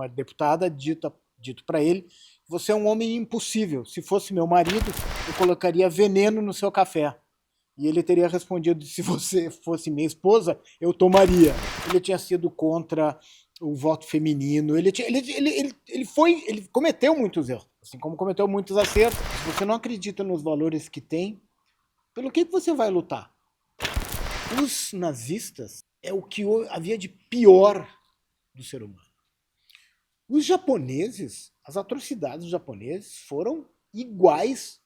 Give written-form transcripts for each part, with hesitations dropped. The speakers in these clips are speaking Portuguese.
uma deputada dito para ele: você é um homem impossível. Se fosse meu marido, eu colocaria veneno no seu café. E ele teria respondido: se você fosse minha esposa, eu tomaria. Ele tinha sido contra o voto feminino. Ele cometeu muitos erros, assim como cometeu muitos acertos. Se você não acredita nos valores que tem, pelo que você vai lutar? Os nazistas é o que havia de pior do ser humano. Os japoneses, as atrocidades dos japoneses foram iguais.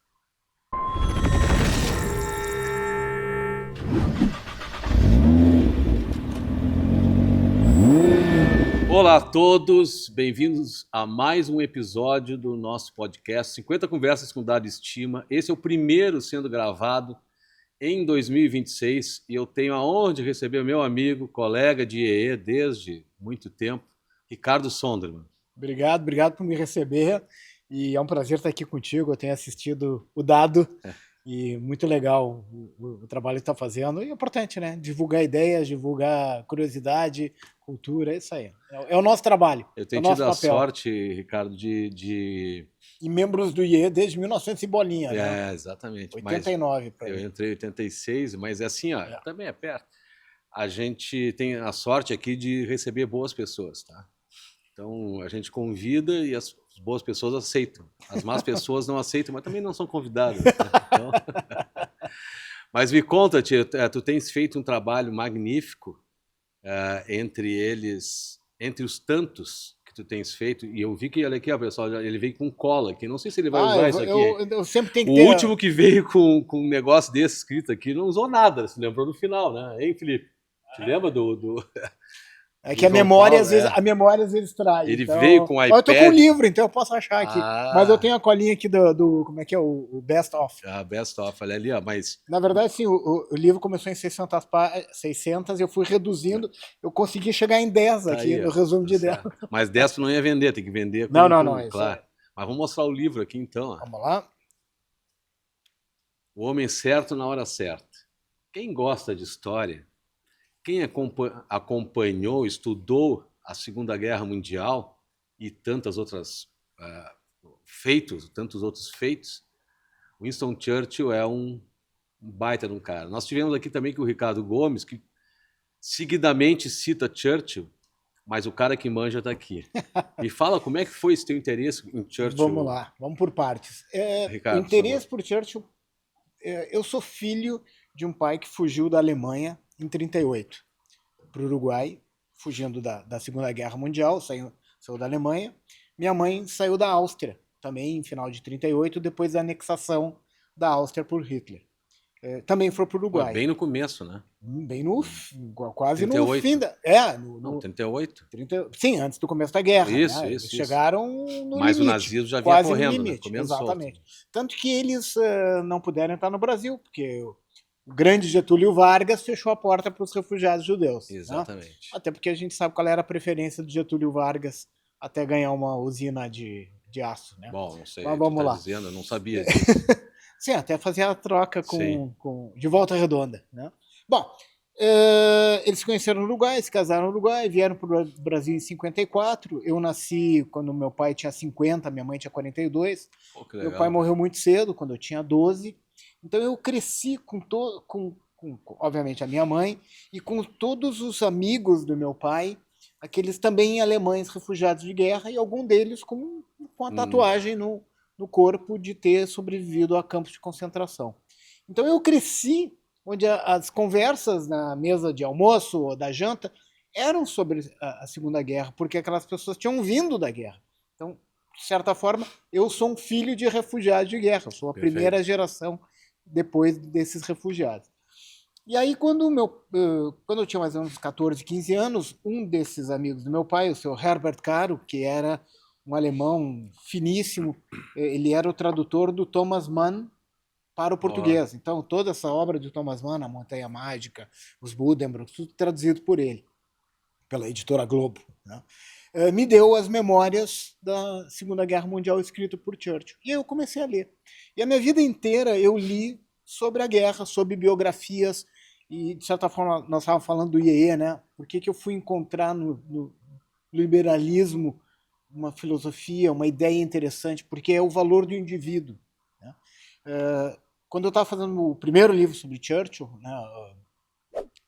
Olá a todos, bem-vindos a mais um episódio do nosso podcast 50 Conversas com Dado Estima. Esse é o primeiro sendo gravado em 2026 e eu tenho a honra de receber meu amigo, colega de IEE desde muito tempo, Ricardo Sondermann. Obrigado por me receber e é um prazer estar aqui contigo. Eu tenho assistido o Dado e muito legal o trabalho que está fazendo. E é importante, né? Divulgar ideias, divulgar curiosidade, cultura, é isso aí. É o nosso trabalho. Eu tenho é o nosso tido a papel. sorte, Ricardo, de... E membros do IE desde 1900 e bolinha, né? Exatamente. 89 para eu entrei em 86, mas é assim, ó, também é perto. A gente tem a sorte aqui de receber boas pessoas, tá? Então, a gente convida e as boas pessoas aceitam. As más pessoas não aceitam, mas também não são convidadas. Né? Então... Mas me conta, tia, tu tens feito um trabalho magnífico entre os tantos que tu tens feito, e eu vi que, olha aqui, ó, pessoal, ele veio com cola aqui, não sei se ele vai usar isso aqui. Eu sempre tenho que o ter... último que veio com um negócio desse escrito aqui não usou nada, se lembrou no final, né? Hein, Felipe? Te lembra do... É que a memória, às vezes trai. Ele então... veio com o iPad. Eu tô com um livro, então eu posso achar aqui. Mas eu tenho a colinha aqui do como é que é? O Best Of. Best Of, olha ali, ó. Mas... Na verdade, sim, o livro começou em 600 e eu fui reduzindo. Eu consegui chegar em 10 aqui, aí, no resumo de 10. Mas 10 tu não ia vender, tem que vender. Não, claro. Mas vamos mostrar o livro aqui, então. Ó. Vamos lá. O Homem Certo na Hora Certa. Quem gosta de história, quem acompanhou, estudou a Segunda Guerra Mundial e tantos outros feitos, Winston Churchill é um baita de um cara. Nós tivemos aqui também que o Ricardo Gomes, que seguidamente cita Churchill, mas o cara que manja está aqui. Me fala como é que foi esse teu interesse em Churchill. Vamos lá, vamos por partes. Ricardo, o interesse por Churchill... eu sou filho de um pai que fugiu da Alemanha em 1938 para o Uruguai, fugindo da Segunda Guerra Mundial, saiu da Alemanha. Minha mãe saiu da Áustria, também em final de 1938, depois da anexação da Áustria por Hitler. Também foi para o Uruguai. Bem no começo, né? Bem no... quase 38. No fim da... Não, 38. Sim, antes do começo da guerra. Isso, né? Isso. Chegaram no Mas limite. o nazismo já vinha correndo, né? Exatamente. Tanto que eles não puderam entrar no Brasil, porque o grande Getúlio Vargas fechou a porta para os refugiados judeus. Exatamente. Né? Até porque a gente sabe qual era a preferência do Getúlio Vargas até ganhar uma usina de aço. Né? Bom, não sei. Mas vamos lá. Dizendo, eu não sabia disso. Sim, até fazer a troca de Volta Redonda. Né? Bom, eles se conheceram no Uruguai, se casaram no Uruguai, vieram para o Brasil em 1954. Eu nasci quando meu pai tinha 50, minha mãe tinha 42. Meu pai morreu muito cedo, quando eu tinha 12. Então eu cresci com obviamente, a minha mãe e com todos os amigos do meu pai, aqueles também alemães refugiados de guerra, e algum deles com a tatuagem no corpo de ter sobrevivido a campos de concentração. Então eu cresci onde as conversas na mesa de almoço ou da janta eram sobre a Segunda Guerra, porque aquelas pessoas tinham vindo da guerra. Então, de certa forma, eu sou um filho de refugiados de guerra, eu sou a primeira geração depois desses refugiados. E aí, quando eu tinha mais ou menos 14, 15 anos, um desses amigos do meu pai, o seu Herbert Caro, que era um alemão finíssimo, ele era o tradutor do Thomas Mann para o português. Então, toda essa obra de Thomas Mann, A Montanha Mágica, Os Buddenbrooks, tudo traduzido por ele, pela editora Globo, né? Me deu as memórias da Segunda Guerra Mundial escrito por Churchill. E eu comecei a ler. E a minha vida inteira eu li sobre a guerra, sobre biografias, e de certa forma nós estávamos falando do IEE, né? Por que eu fui encontrar no liberalismo uma filosofia, uma ideia interessante, porque é o valor do indivíduo, né? Quando eu estava fazendo o primeiro livro sobre Churchill, né,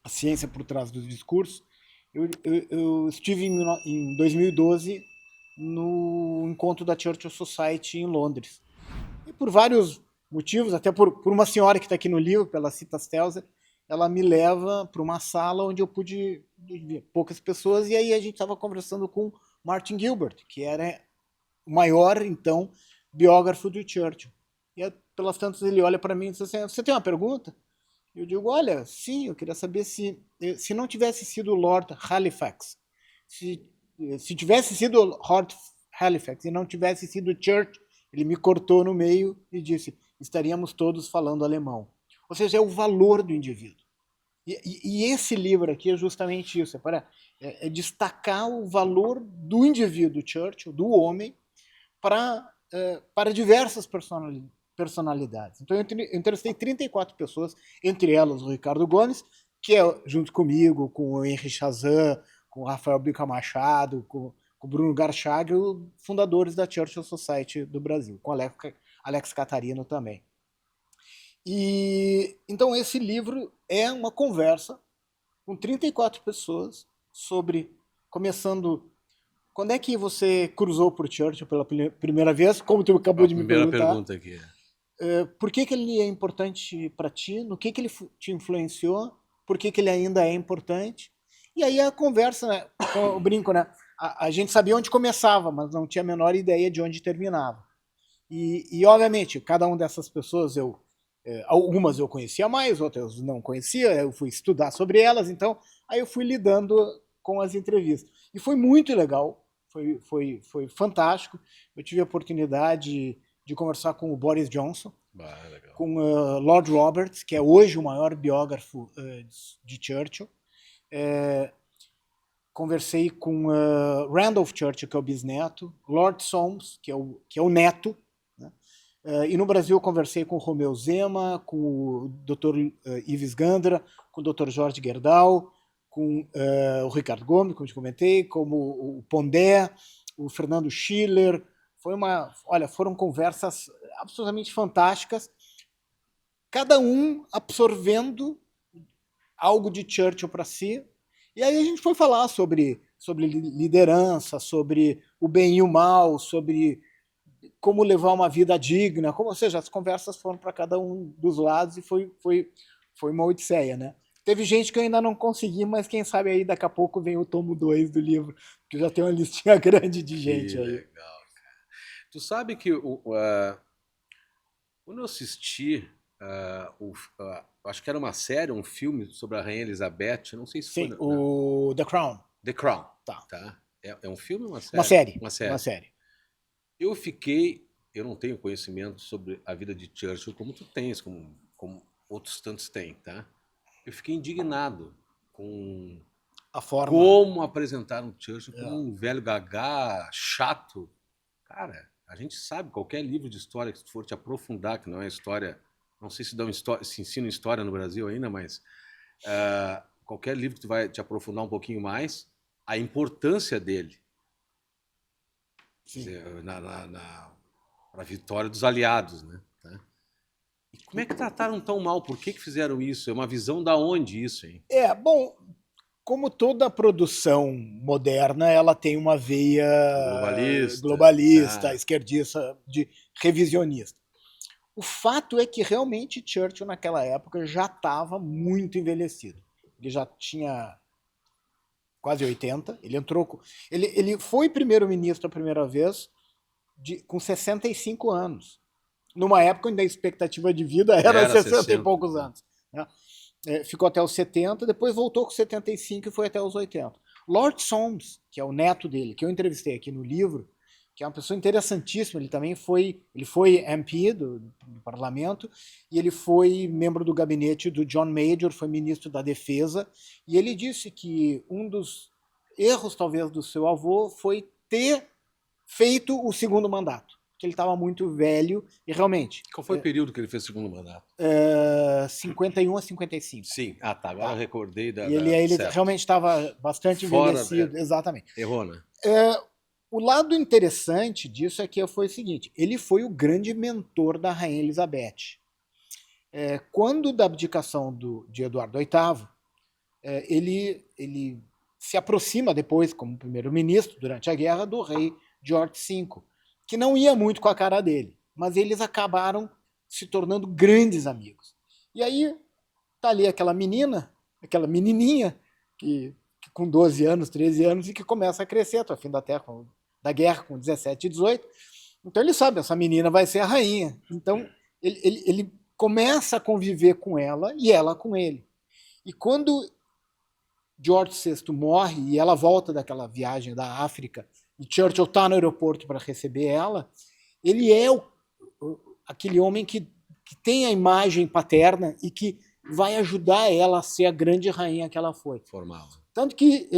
A Ciência por Trás do Discurso, eu estive em 2012 no encontro da Churchill Society em Londres. E por vários motivos, até por uma senhora que está aqui no livro, pela Cita Stelzer, ela me leva para uma sala onde eu pude ver poucas pessoas, e aí a gente estava conversando com Martin Gilbert, que era o maior, então, biógrafo do Churchill. E pelas tantas ele olha para mim e diz assim, você tem uma pergunta? Eu digo, olha, sim, eu queria saber se não tivesse sido Lord Halifax, se tivesse sido Lord Halifax e não tivesse sido Churchill, ele me cortou no meio e disse, estaríamos todos falando alemão. Ou seja, é o valor do indivíduo. E esse livro aqui é justamente isso, é destacar o valor do indivíduo Churchill, do homem, para diversas personalidades. Então eu entrevistei 34 pessoas, entre elas o Ricardo Gomes, que é junto comigo, com o Henry Chazan, com o Rafael Bica Machado, com o Bruno Garchag, fundadores da Churchill Society do Brasil, com Alex Catarino também. E então esse livro é uma conversa com 34 pessoas sobre, começando, quando é que você cruzou por Churchill pela primeira vez, como tu acabou de me perguntar. Primeira pergunta aqui. Por que ele é importante para ti? No que ele te influenciou? Por que ele ainda é importante? E aí a conversa, né? Eu brinco, né? A gente sabia onde começava, mas não tinha a menor ideia de onde terminava. E obviamente, cada uma dessas pessoas, algumas eu conhecia mais, outras eu não conhecia, eu fui estudar sobre elas, então aí eu fui lidando com as entrevistas. E foi muito legal, foi fantástico. Eu tive a oportunidade de conversar com o Boris Johnson, com Lord Roberts, que é hoje o maior biógrafo de Churchill. Conversei com Randolph Churchill, que é o bisneto, Lord Solms, que é o neto, né? E no Brasil eu conversei com o Romeu Zema, com o Dr. Ives Gandra, com o Dr. Jorge Gerdau, com o Ricardo Gomes, como eu te comentei, como o Pondé, o Fernando Schiller. Foram conversas absolutamente fantásticas, cada um absorvendo algo de Churchill para si. E aí a gente foi falar sobre liderança, sobre o bem e o mal, sobre como levar uma vida digna, ou seja, as conversas foram para cada um dos lados e foi uma odisseia, né? Teve gente que eu ainda não consegui, mas quem sabe aí daqui a pouco vem o tomo 2 do livro, que já tem uma listinha grande de gente aí. Legal, cara. Tu sabe que quando eu assisti, acho que era uma série, um filme sobre a Rainha Elizabeth, não sei se Sim, foi... o The Crown. The Crown, tá. É um filme ou uma série? Uma série. Eu não tenho conhecimento sobre a vida de Churchill como tu tens, como outros tantos têm, tá? Eu fiquei indignado com a forma como apresentaram Churchill como um velho gagá, chato. Cara, a gente sabe, qualquer livro de história que tu for te aprofundar, que não é história, não sei se ensina história no Brasil ainda, mas qualquer livro que tu vai te aprofundar um pouquinho mais, a importância dele. Quer dizer, para a vitória dos aliados, né? E como é que trataram tão mal? Por que fizeram isso? É uma visão da onde isso, hein? Bom, como toda produção moderna, ela tem uma veia globalista, esquerdista, de revisionista. O fato é que realmente Churchill naquela época já estava muito envelhecido. Ele já tinha quase 80. Ele foi primeiro-ministro a primeira vez com 65 anos. Numa época onde a expectativa de vida era 60 e poucos anos. Né? Ficou até os 70, depois voltou com 75 e foi até os 80. Lord Solms, que é o neto dele, que eu entrevistei aqui no livro, que é uma pessoa interessantíssima, ele foi MP do parlamento, e ele foi membro do gabinete do John Major, foi ministro da Defesa, e ele disse que um dos erros, talvez, do seu avô foi ter feito o segundo mandato, que ele estava muito velho, e realmente... Qual foi o período que ele fez o segundo mandato? 51 a 55. Sim, agora eu recordei E ele realmente estava bastante envelhecido. Exatamente. Errou, né? O lado interessante disso é que foi o seguinte, ele foi o grande mentor da Rainha Elizabeth. Quando da abdicação de Eduardo VIII, ele se aproxima depois, como primeiro-ministro, durante a guerra, do rei George V, que não ia muito com a cara dele, mas eles acabaram se tornando grandes amigos. E aí tá ali aquela menininha, que com 12 anos, 13 anos, e que começa a crescer, até o fim da guerra, com 17 e 18. Então ele sabe, essa menina vai ser a rainha. Então ele começa a conviver com ela e ela com ele. E quando George VI morre e ela volta daquela viagem da África e Churchill está no aeroporto para receber ela, ele é aquele homem que tem a imagem paterna e que vai ajudar ela a ser a grande rainha que ela foi. Formal. Tanto que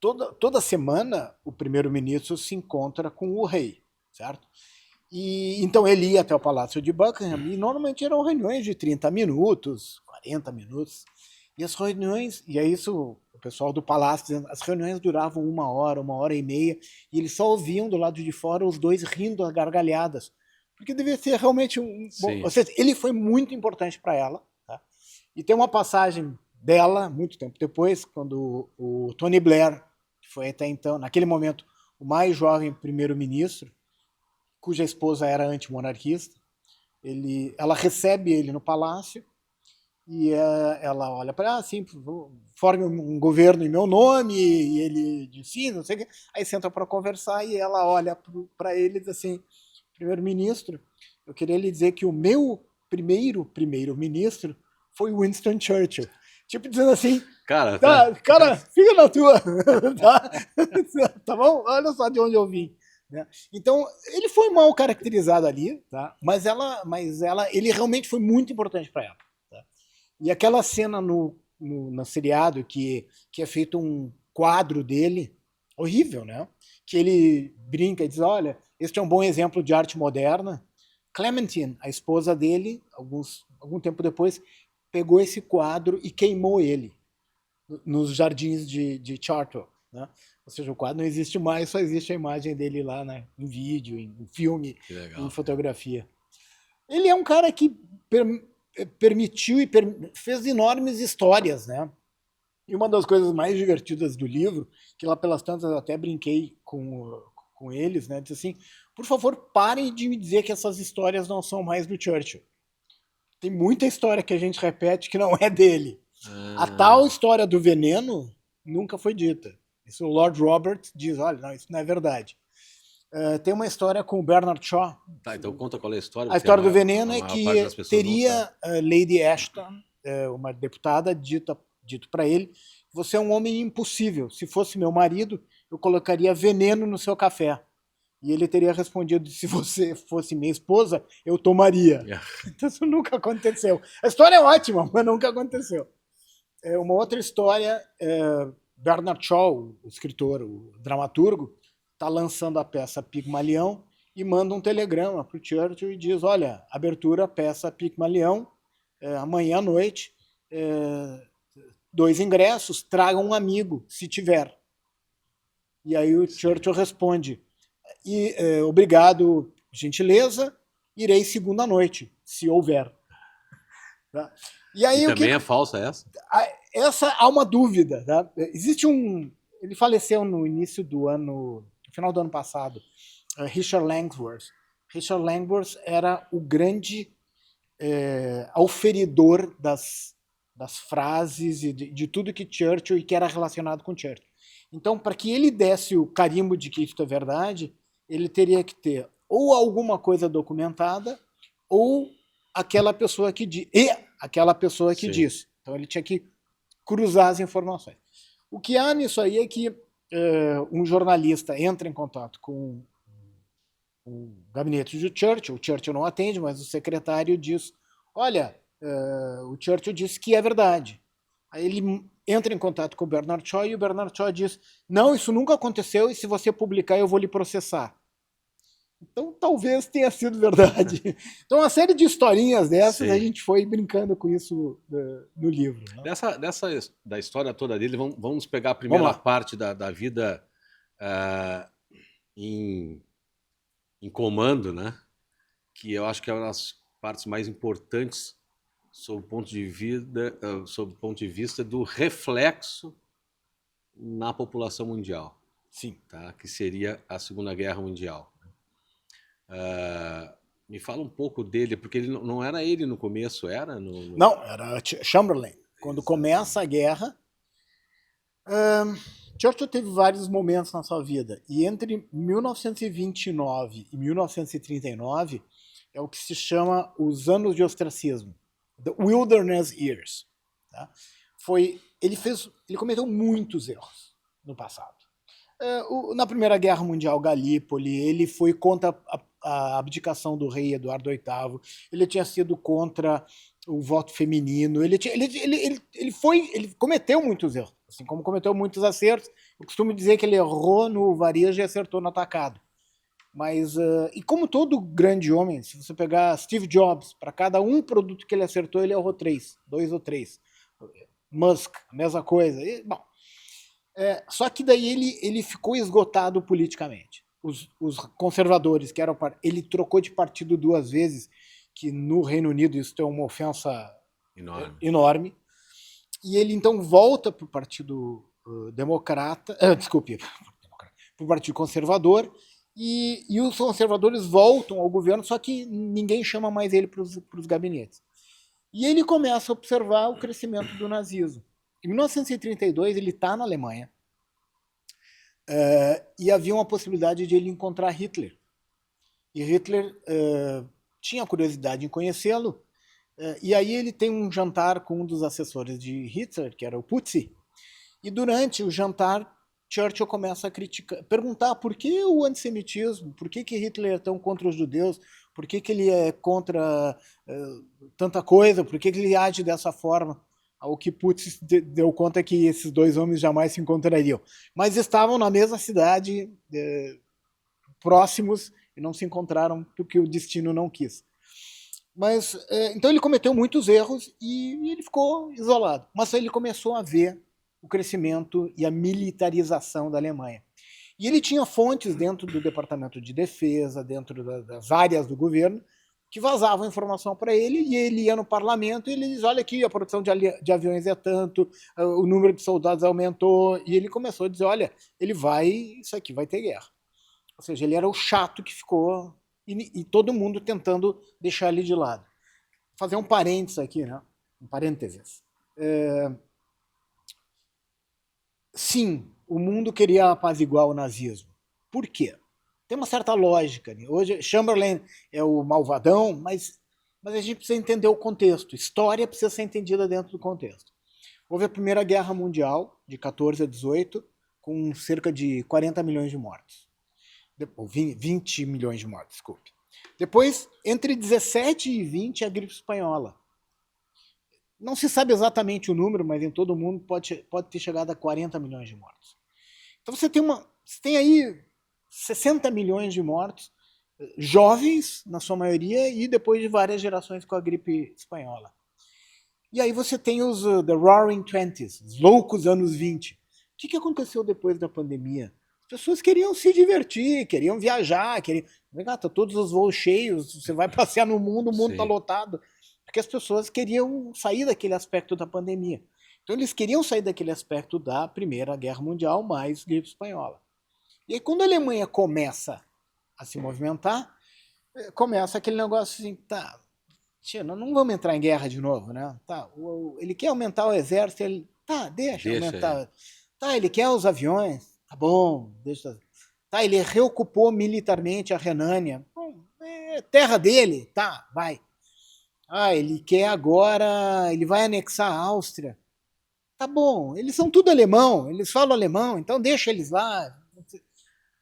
toda semana o primeiro-ministro se encontra com o rei, certo? E então ele ia até o Palácio de Buckingham e normalmente eram reuniões de 30 minutos, 40 minutos. E as reuniões, e é isso o pessoal do palácio dizendo, as reuniões duravam 1 hora, 1 hora e meia, e eles só ouviam do lado de fora os dois rindo a gargalhadas, porque devia ser realmente bom, ou seja, ele foi muito importante para ela, tá? E tem uma passagem dela, muito tempo depois, quando o Tony Blair, que foi até então, naquele momento, o mais jovem primeiro-ministro, cuja esposa era antimonarquista, ela recebe ele no palácio, e ela olha para assim, forme um governo em meu nome, e ele diz sim, não sei o quê. Aí senta para conversar e ela olha para ele e diz assim, primeiro-ministro, eu queria lhe dizer que o meu primeiro-ministro foi Winston Churchill. Tipo dizendo assim, cara, fica na tua, tá bom? Olha só de onde eu vim. Então, ele foi mal caracterizado ali, tá? Mas ele realmente foi muito importante para ela. E aquela cena no seriado que é feito um quadro dele, horrível, né? Que ele brinca e diz, olha, este é um bom exemplo de arte moderna. Clementine, a esposa dele, algum tempo depois, pegou esse quadro e queimou ele nos jardins de Chartwell, né? Ou seja, o quadro não existe mais, só existe a imagem dele lá, né? Em vídeo, em filme, em fotografia. Ele é um cara que permitiu e fez enormes histórias, né? E uma das coisas mais divertidas do livro, que lá pelas tantas eu até brinquei com eles, né? Disse assim, por favor, parem de me dizer que essas histórias não são mais do Churchill. Tem muita história que a gente repete que não é dele. A tal história do veneno nunca foi dita. Isso o Lord Robert diz, olha, não, isso não é verdade. Tem uma história com o Bernard Shaw. Tá, então conta qual é a história. A história do veneno é que teria Lady Ashton, uma deputada, dito para ele, você é um homem impossível. Se fosse meu marido, eu colocaria veneno no seu café. E ele teria respondido, se você fosse minha esposa, eu tomaria. Então isso nunca aconteceu. A história é ótima, mas nunca aconteceu. Uma outra história, Bernard Shaw, o escritor, o dramaturgo, está lançando a peça Pigmalião e manda um telegrama para o Churchill e diz, olha, abertura, peça Pigmalião, amanhã à noite, 2 ingressos, traga um amigo, se tiver. E aí o Churchill responde, obrigado, gentileza, irei segunda noite, se houver. Tá? E aí, também é falsa essa? Essa há uma dúvida. Tá? Existe ele faleceu no início do ano, no final do ano passado, Richard Langsworth. Richard Langsworth era o grande auferidor das frases e de tudo que Churchill e que era relacionado com Churchill. Então, para que ele desse o carimbo de que isso é verdade, ele teria que ter ou alguma coisa documentada ou aquela pessoa que disse. Então, ele tinha que cruzar as informações. O que há nisso aí é que um jornalista entra em contato com o gabinete de Churchill, o Churchill não atende, mas o secretário diz, olha, o Churchill disse que é verdade. Aí ele entra em contato com o Bernard Shaw e o Bernard Shaw diz, não, isso nunca aconteceu e se você publicar eu vou lhe processar. Então talvez tenha sido verdade. Então uma série de historinhas dessas, a gente foi brincando com isso no livro. Né? Da história toda dele, vamos pegar a primeira parte da vida em comando, né? Que eu acho que é uma das partes mais importantes sob o ponto de vista do reflexo na população mundial. Sim. Tá? Que seria a Segunda Guerra Mundial. Me fala um pouco dele, porque ele não era ele no começo, era? Não, era Chamberlain. Quando começa a guerra, Churchill teve vários momentos na sua vida, e entre 1929 e 1939 é o que se chama os anos de ostracismo, the Wilderness Years. Tá? Ele cometeu muitos erros no passado. Na Primeira Guerra Mundial, Galípoli, ele foi contra a abdicação do rei Eduardo VIII, ele tinha sido contra o voto feminino, ele cometeu muitos erros, assim como cometeu muitos acertos. Eu costumo dizer que ele errou no varejo e acertou no atacado. Mas, e como todo grande homem, se você pegar Steve Jobs, para cada um produto que ele acertou, ele errou 2 ou 3. Musk, a mesma coisa. Bom, só que daí ele ficou esgotado politicamente. Os conservadores, que eram, ele trocou de partido 2 vezes, que no Reino Unido isso é uma ofensa enorme. E ele então volta para o Partido Democrata, desculpe, para o Partido Conservador, e os conservadores voltam ao governo, só que ninguém chama mais ele para os gabinetes. E ele começa a observar o crescimento do nazismo. Em 1932, ele está na Alemanha, e havia uma possibilidade de ele encontrar Hitler. E Hitler tinha curiosidade em conhecê-lo, e aí ele tem um jantar com um dos assessores de Hitler, que era o Putzi, e durante o jantar, Churchill começa a perguntar por que o antissemitismo, por que Hitler é tão contra os judeus, por que ele é contra tanta coisa, por que ele age dessa forma. Ao que Putz deu conta que esses 2 homens jamais se encontrariam. Mas estavam na mesma cidade, próximos, e não se encontraram porque o destino não quis. Mas, então ele cometeu muitos erros e ele ficou isolado. Mas ele começou a ver o crescimento e a militarização da Alemanha. E ele tinha fontes dentro do Departamento de Defesa, dentro das áreas do governo, que vazavam informação para ele, e ele ia no parlamento e ele diz, olha aqui, a produção de aviões é tanto, o número de soldados aumentou, e ele começou a dizer, olha, isso aqui vai ter guerra. Ou seja, ele era o chato que ficou, e todo mundo tentando deixar ele de lado. Vou fazer um parênteses aqui, né? Um parênteses. Sim, o mundo queria apaziguar o nazismo. Por quê? Tem uma certa lógica. Né? Hoje, Chamberlain é o malvadão, mas a gente precisa entender o contexto. História precisa ser entendida dentro do contexto. Houve a Primeira Guerra Mundial, de 14 a 18, com cerca de 40 milhões de mortos. 20 milhões de mortos, desculpe. Depois, entre 17 e 20, a gripe espanhola. Não se sabe exatamente o número, mas em todo o mundo pode ter chegado a 40 milhões de mortos. Então você tem aí 60 milhões de mortos, jovens, na sua maioria, e depois de várias gerações com a gripe espanhola. E aí você tem os The Roaring Twenties, os loucos anos 20. O que aconteceu depois da pandemia? As pessoas queriam se divertir, queriam viajar, tá todos os voos cheios, você vai passear no mundo, o mundo está lotado. Porque as pessoas queriam sair daquele aspecto da pandemia. Então eles queriam sair daquele aspecto da Primeira Guerra Mundial mais gripe espanhola. E aí quando a Alemanha começa a se movimentar, começa aquele negócio assim, tá, tia, não vamos entrar em guerra de novo, né? Tá, ele quer aumentar o exército, deixa aumentar. Tá, ele quer os aviões, tá bom, deixa. Tá, ele reocupou militarmente a Renânia, é terra dele, tá, vai. Ele quer agora, ele vai anexar a Áustria. Tá bom, eles são tudo alemão, eles falam alemão, então deixa eles lá.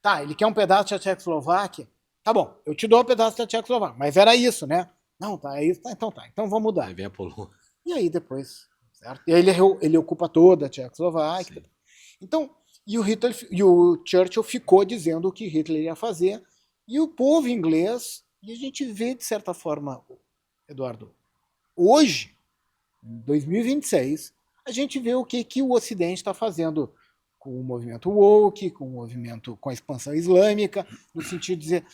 Tá, ele quer um pedaço da Tchecoslováquia. Tá bom, eu te dou um pedaço da Tchecoslováquia, mas era isso, né? Não, tá, é isso, então vamos mudar. Aí vem a Polônia. E aí depois, certo? E aí ele ocupa toda a Tchecoslováquia. Sim. Então, e o Churchill ficou dizendo o que Hitler ia fazer, e o povo inglês, e a gente vê de certa forma, Eduardo, hoje, em 2026, a gente vê o que o Ocidente está fazendo com o movimento woke, com o movimento, com a expansão islâmica, no sentido de dizer,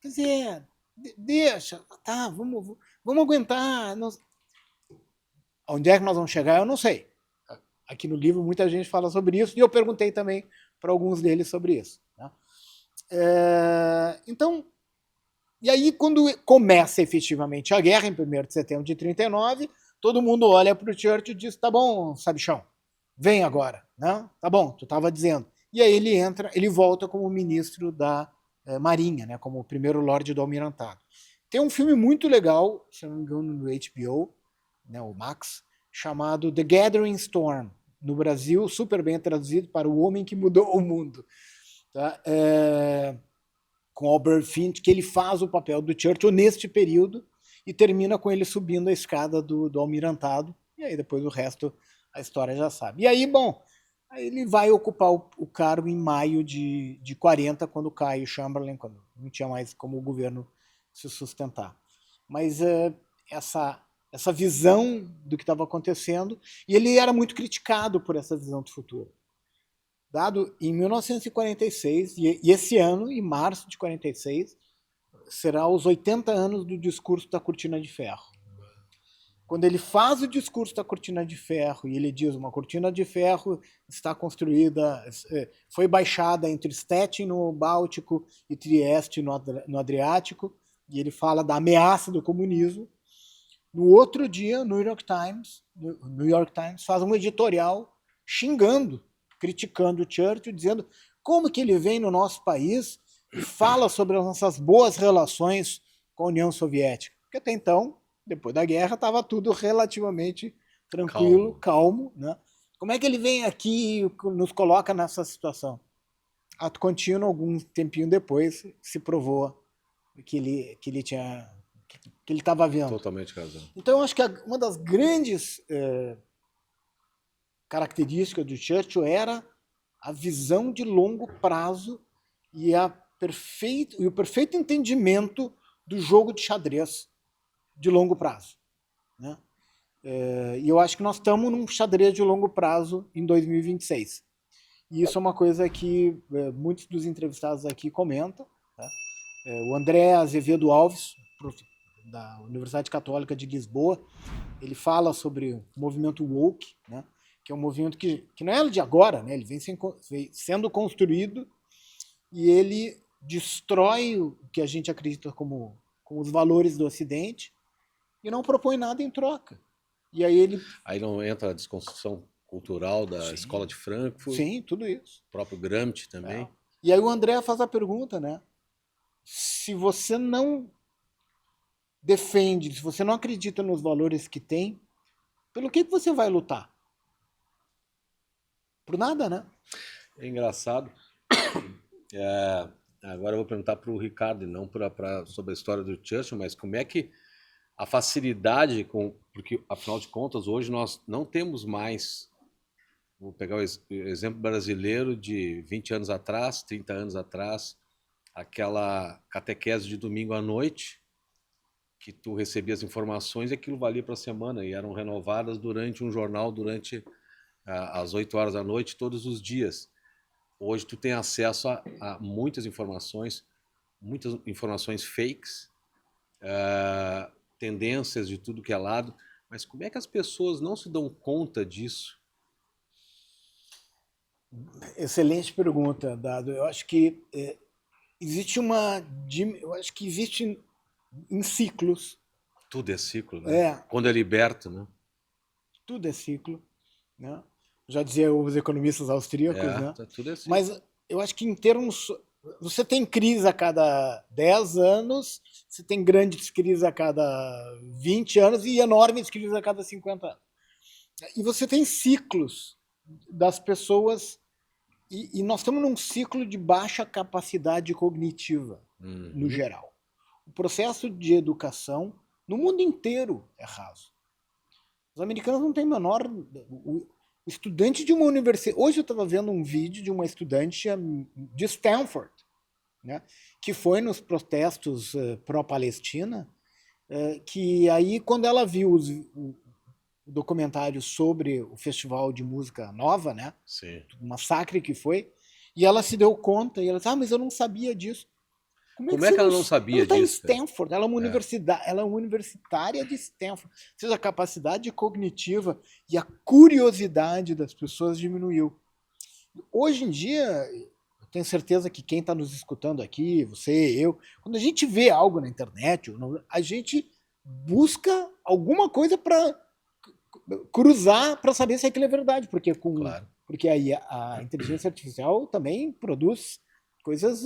quer dizer, deixa, tá, vamos aguentar. Onde é que nós vamos chegar, eu não sei. Aqui no livro muita gente fala sobre isso, e eu perguntei também para alguns deles sobre isso. Né? Então, e aí quando começa efetivamente a guerra, em 1º de setembro de 1939, todo mundo olha para o Churchill e diz, tá bom, sabichão, vem agora. Né? Tá bom, tu estava dizendo. E aí ele volta como ministro da Marinha, né? Como o primeiro Lorde do Almirantado. Tem um filme muito legal, se não me engano, no HBO, né, o Max, chamado The Gathering Storm, no Brasil, super bem traduzido para O Homem que Mudou o Mundo. Tá? Com Albert Finch, que ele faz o papel do Churchill neste período e termina com ele subindo a escada do Almirantado, e aí depois o resto a história já sabe. E aí, bom, aí ele vai ocupar o cargo em maio de 40, quando cai o Chamberlain, quando não tinha mais como o governo se sustentar. Mas essa visão do que estava acontecendo, e ele era muito criticado por essa visão do futuro. Dado em 1946, e esse ano, em março de 46, será os 80 anos do discurso da Cortina de Ferro. Quando ele faz o discurso da Cortina de Ferro, e ele diz, uma Cortina de Ferro está construída, foi baixada entre Stettin no Báltico e Trieste no Adriático, e ele fala da ameaça do comunismo. No outro dia, o New York Times faz um editorial xingando, criticando o Churchill, dizendo como que ele vem no nosso país e fala sobre as nossas boas relações com a União Soviética. Porque até então, depois da guerra, estava tudo relativamente tranquilo, calmo. Né? Como é que ele vem aqui e nos coloca nessa situação? Ato contínuo, algum tempinho depois, se provou que ele estava vendo. Totalmente razão. Então, eu acho que uma das grandes características do Churchill era a visão de longo prazo e o perfeito entendimento do jogo de xadrez de longo prazo. Né? E eu acho que nós estamos num xadrez de longo prazo em 2026. E isso é uma coisa que muitos dos entrevistados aqui comentam. Tá? O André Azevedo Alves, da Universidade Católica de Lisboa, ele fala sobre o movimento woke, né? Que é um movimento que não é de agora, né? Ele vem sendo construído e ele destrói o que a gente acredita como os valores do Ocidente e não propõe nada em troca. E aí não entra a desconstrução cultural da Escola de Frankfurt. Sim, tudo isso. O próprio Gramsci também. É. E aí o André faz a pergunta, né? Se você não defende, se você não acredita nos valores que tem, pelo que você vai lutar? Por nada, né? É engraçado. Agora eu vou perguntar para o Ricardo, e não sobre a história do Churchill, mas como é que a facilidade, porque afinal de contas hoje nós não temos mais, vou pegar o exemplo brasileiro de 20 anos atrás, 30 anos atrás, aquela catequese de domingo à noite, que tu recebia as informações e aquilo valia para a semana, e eram renovadas durante um jornal, durante às 8 horas da noite, todos os dias. Hoje tu tem acesso a muitas informações fakes, tendências de tudo que é lado, mas como é que as pessoas não se dão conta disso? Excelente pergunta, Dado. Eu acho que existe em ciclos. Tudo é ciclo, né? Quando é liberto, né? Tudo é ciclo, né? Já dizia os economistas austríacos, né? Tudo é ciclo. Mas eu acho que em termos... Você tem crise a cada 10 anos, você tem grandes crises a cada 20 anos e enormes crises a cada 50 anos. E você tem ciclos das pessoas, e nós estamos num ciclo de baixa capacidade cognitiva, no geral. O processo de educação no mundo inteiro é raso. Os americanos não têm menor... O estudante de uma universidade... Hoje eu estava vendo um vídeo de uma estudante de Stanford, né, que foi nos protestos pró-Palestina, que aí, quando ela viu o documentário sobre o Festival de Música Nova, né? Sim. O massacre que foi, e ela se deu conta, e ela disse, mas eu não sabia disso. Como é que ela não sabia ela tá disso? Em Stanford, ela é uma universidade, ela é uma universitária de Stanford. Ou seja, a capacidade cognitiva e a curiosidade das pessoas diminuiu. Hoje em dia, eu tenho certeza que quem está nos escutando aqui, você, eu, quando a gente vê algo na internet, a gente busca alguma coisa para cruzar para saber se aquilo é verdade, porque Claro. porque aí a inteligência artificial também produz coisas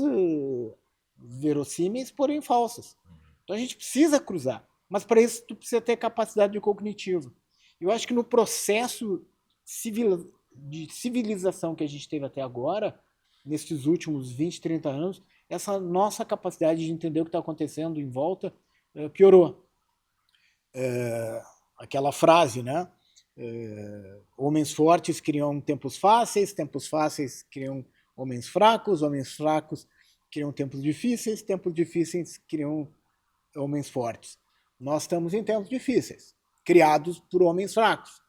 verossímeis, porém falsas. Então a gente precisa cruzar, mas para isso tu precisa ter capacidade cognitiva. Eu acho que no processo de civilização que a gente teve até agora, nesses últimos 20, 30 anos, essa nossa capacidade de entender o que está acontecendo em volta piorou. Aquela frase, né? Homens fortes criam tempos fáceis criam homens fracos criam tempos difíceis criam homens fortes. Nós estamos em tempos difíceis, criados por homens fracos.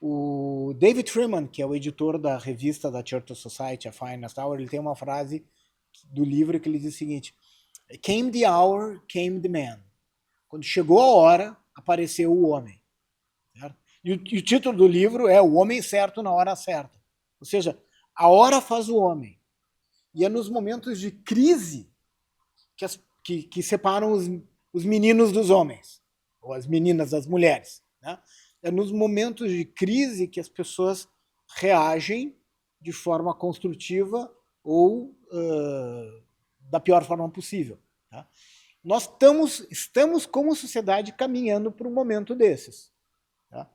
O David Freeman, que é o editor da revista da Church of Society, a Finest Hour, ele tem uma frase do livro que ele diz o seguinte: came the hour, came the man. Quando chegou a hora, apareceu o homem. Certo? E o título do livro é O Homem Certo na Hora Certa. Ou seja, a hora faz o homem. E é nos momentos de crise que separam os meninos dos homens, ou as meninas das mulheres. Né? É nos momentos de crise que as pessoas reagem de forma construtiva ou da pior forma possível. Tá? Nós estamos como sociedade caminhando para um momento desses. Tá?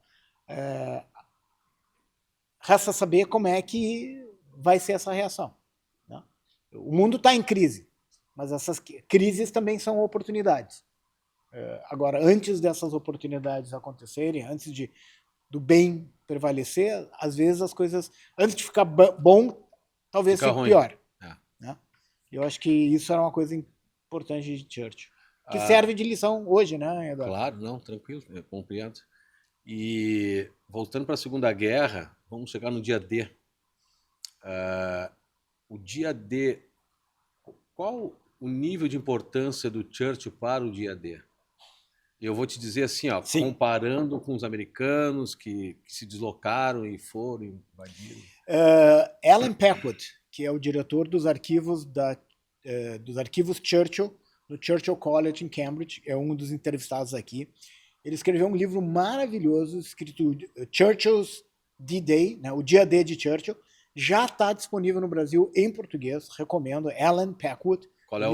Resta saber como é que vai ser essa reação. Né? O mundo está em crise, mas essas crises também são oportunidades. Agora, antes dessas oportunidades acontecerem, antes do bem prevalecer, às vezes as coisas, antes de ficar bom, talvez fique pior. Né? Eu acho que isso era uma coisa importante de Churchill, que serve de lição hoje, né, Eduardo? Claro, não, tranquilo, eu compreendo. E voltando para a Segunda Guerra, vamos chegar no dia D. O dia D, qual o nível de importância do Churchill para o dia D? Eu vou te dizer assim, ó, comparando com os americanos que se deslocaram e foram invadiram. Alan Packwood, que é o diretor dos arquivos Churchill, no Churchill College em Cambridge, é um dos entrevistados aqui. Ele escreveu um livro maravilhoso escrito Churchill's D-Day, né, o dia D de Churchill. Já está disponível no Brasil em português, recomendo. Alan Packwood. Qual é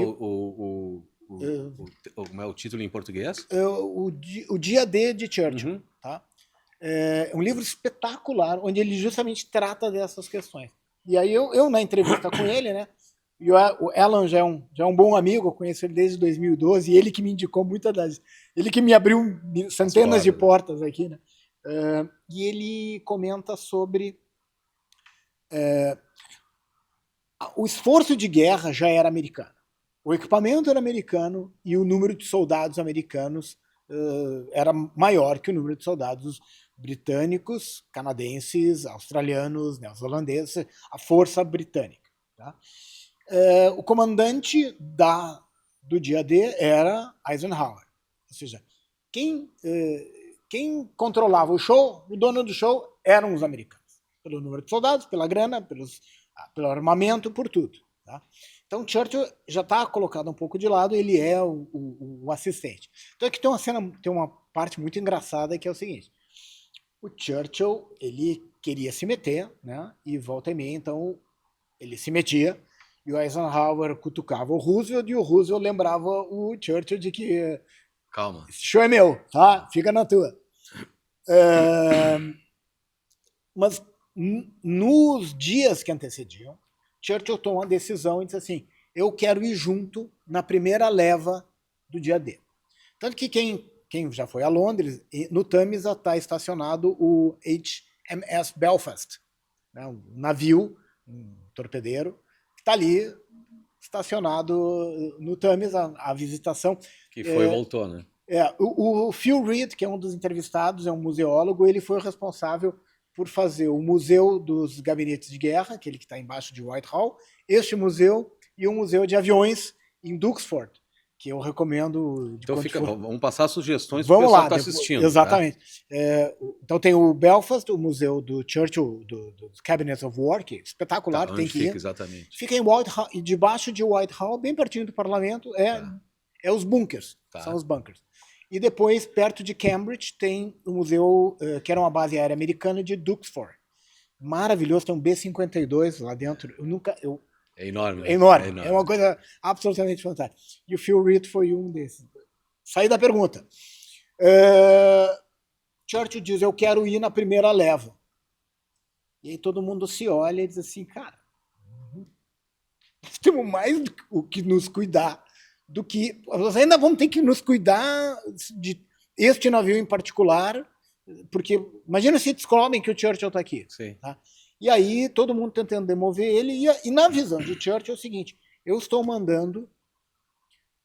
como é o título em português? O dia D de Churchill. Uhum. Tá? É um livro espetacular, onde ele justamente trata dessas questões. E aí eu na entrevista com ele, né? E o Alan já é um bom amigo, eu conheço ele desde 2012, e ele que me indicou muitas das... Ele que me abriu centenas de portas aqui, né? E ele comenta sobre... o esforço de guerra já era americano. O equipamento era americano e o número de soldados americanos era maior que o número de soldados britânicos, canadenses, australianos, neozelandeses, a força britânica. Tá? O comandante do dia D era Eisenhower. Ou seja, quem controlava o show, o dono do show, eram os americanos. Pelo número de soldados, pela grana, pelo armamento, por tudo. Tá? Então Churchill já está colocado um pouco de lado, ele é o assistente. Então aqui tem uma parte muito engraçada que é o seguinte: o Churchill ele queria se meter, né? E volta e meia, então ele se metia, e o Eisenhower cutucava o Roosevelt, e o Roosevelt lembrava o Churchill de que calma, esse show é meu, tá? Fica na tua. Mas nos dias que antecediam, Churchill tomou uma decisão e disse assim: eu quero ir junto na primeira leva do dia D. Tanto que quem já foi a Londres, no Tamisa está estacionado o HMS Belfast, né, um navio, um torpedeiro, que está ali estacionado no Tamisa, a visitação. Que foi e voltou, né? O Phil Reed, que é um dos entrevistados, é um museólogo, ele foi o responsável por fazer o Museu dos Gabinetes de Guerra, aquele que está embaixo de Whitehall, este museu e o Museu de Aviões em Duxford, que eu recomendo. Então vamos passar sugestões para o pessoal que está assistindo. Exatamente. Tá? Então tem o Belfast, o Museu do Churchill, do Cabinet of War, que é espetacular, tá, tem que ir. Exatamente. Fica em Whitehall, e debaixo de Whitehall, bem pertinho do parlamento, é os bunkers, são os bunkers. E depois, perto de Cambridge, tem o museu, que era uma base aérea americana, de Duxford. Maravilhoso, tem um B-52 lá dentro. É enorme. É enorme. É uma coisa absolutamente fantástica. E o Phil Reed foi um desses. Saí da pergunta. Churchill diz, eu quero ir na primeira leva. E aí todo mundo se olha e diz assim, cara, nós temos mais o que nos cuidar do que... Nós ainda vamos ter que nos cuidar de este navio em particular, porque imagina se descobrem que o Churchill está aqui. Sim. Tá? E aí todo mundo tentando demover ele, e na visão de Churchill é o seguinte, eu estou mandando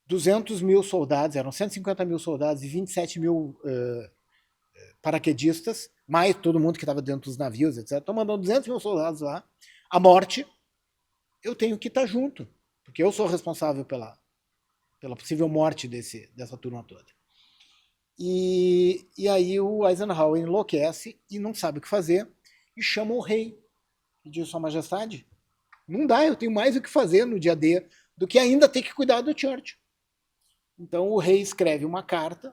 200 mil soldados, eram 150 mil soldados e 27 mil paraquedistas, mais todo mundo que estava dentro dos navios, etc. Estou mandando 200 mil soldados lá, à morte, eu tenho que estar junto, porque eu sou responsável pela possível morte dessa turma toda. E aí o Eisenhower enlouquece e não sabe o que fazer e chama o rei e diz, Sua Majestade, não dá, eu tenho mais o que fazer no dia D do que ainda ter que cuidar do Churchill. Então o rei escreve uma carta,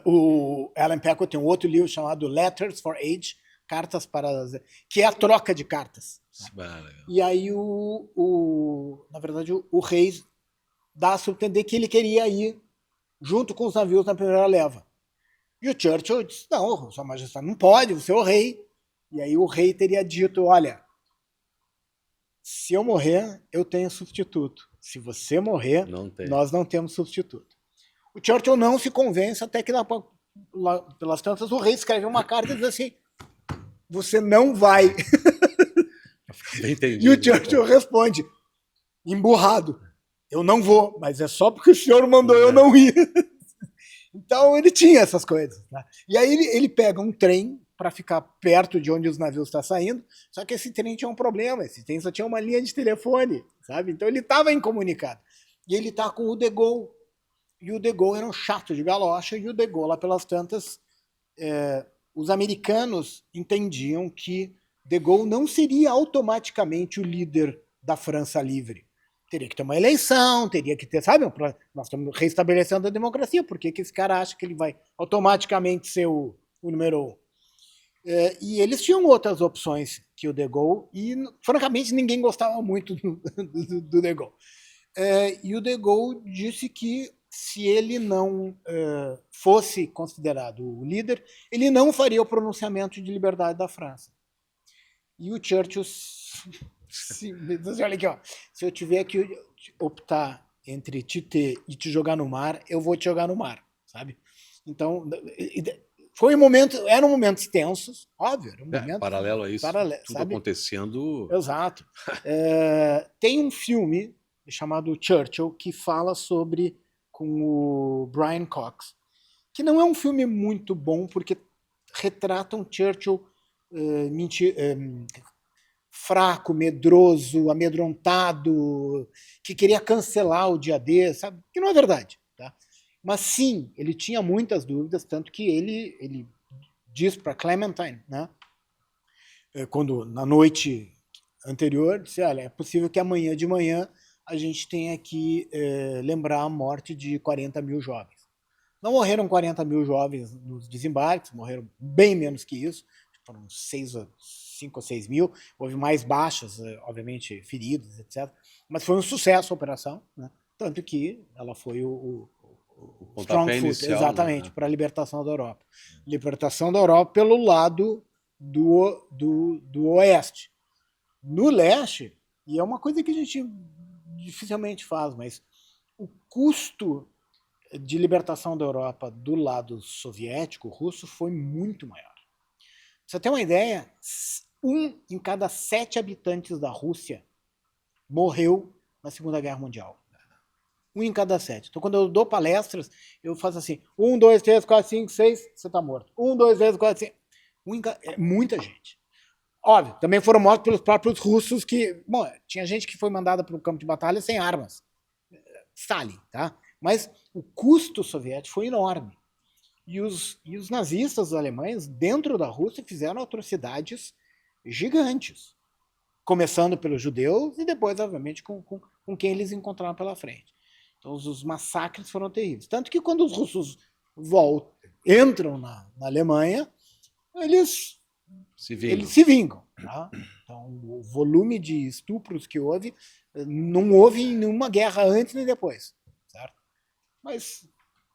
o Alan Packard tem um outro livro chamado Letters for Age, cartas para... que é a troca de cartas. E aí, na verdade, o rei dá a subentender que ele queria ir junto com os navios na primeira leva. E o Churchill disse, não, Sua Majestade, não pode, você é o rei. E aí o rei teria dito, olha, se eu morrer, eu tenho substituto. Se você morrer, nós não temos substituto. O Churchill não se convence até que pelas tantas o rei escreve uma carta e diz assim, você não vai. Entendi, e o Churchill responde, emburrado, eu não vou, mas é só porque o senhor mandou eu não ir. Então ele tinha essas coisas. Né? E aí ele pega um trem para ficar perto de onde os navios estão saindo, só que esse trem tinha um problema, esse trem só tinha uma linha de telefone, sabe? Então ele estava incomunicado. E ele está com o de Gaulle. E o de Gaulle era um chato de galocha, e o de Gaulle, lá pelas tantas, os americanos entendiam que de Gaulle não seria automaticamente o líder da França livre. Teria que ter uma eleição, teria que ter, sabe? Nós estamos restabelecendo a democracia, por que esse cara acha que ele vai automaticamente ser o número um? E eles tinham outras opções que o de Gaulle, e francamente ninguém gostava muito do de Gaulle. E o de Gaulle disse que se ele não fosse considerado o líder, ele não faria o pronunciamento de liberdade da França. E o Churchill, olha aqui, ó, se eu tiver que optar entre te ter e te jogar no mar, eu vou te jogar no mar, sabe? Então, eram momentos tensos, óbvio. Era um momento, paralelo a isso, tudo sabe? Acontecendo. Exato. Tem um filme chamado Churchill que fala com o Brian Cox, que não é um filme muito bom porque retrata um Churchill fraco, medroso, amedrontado, que queria cancelar o dia D, sabe? Que não é verdade. Tá? Mas sim, ele tinha muitas dúvidas, tanto que ele diz para Clementine, né? Quando na noite anterior, disse, olha, é possível que amanhã de manhã a gente tenha que lembrar a morte de 40 mil jovens. Não morreram 40 mil jovens nos desembarques, morreram bem menos que isso, foram 5 ou 6 mil, houve mais baixas, obviamente feridos, etc. Mas foi um sucesso a operação, né? Tanto que ela foi o strong foot, inicial, exatamente, né? Para a libertação da Europa. Libertação da Europa pelo lado do oeste. No leste, e é uma coisa que a gente dificilmente faz, mas o custo de libertação da Europa do lado soviético, russo, foi muito maior. Pra você ter uma ideia, 1 em cada 7 habitantes da Rússia morreu na Segunda Guerra Mundial. Um em cada 7. Então, quando eu dou palestras, eu faço assim: 1, 2, 3, 4, 5, 6, você está morto. 1, 2, 3, 4, 5. É muita gente. Óbvio, também foram mortos pelos próprios russos que... Bom, tinha gente que foi mandada para o campo de batalha sem armas. Stalin, tá? Mas o custo soviético foi enorme. E os nazistas alemães, dentro da Rússia, fizeram atrocidades gigantes. Começando pelos judeus e depois, obviamente, com quem eles encontraram pela frente. Então, os massacres foram terríveis. Tanto que quando os russos entram na Alemanha, eles se vingam. Tá? Então, o volume de estupros que houve, não houve em nenhuma guerra antes nem depois. Certo? Mas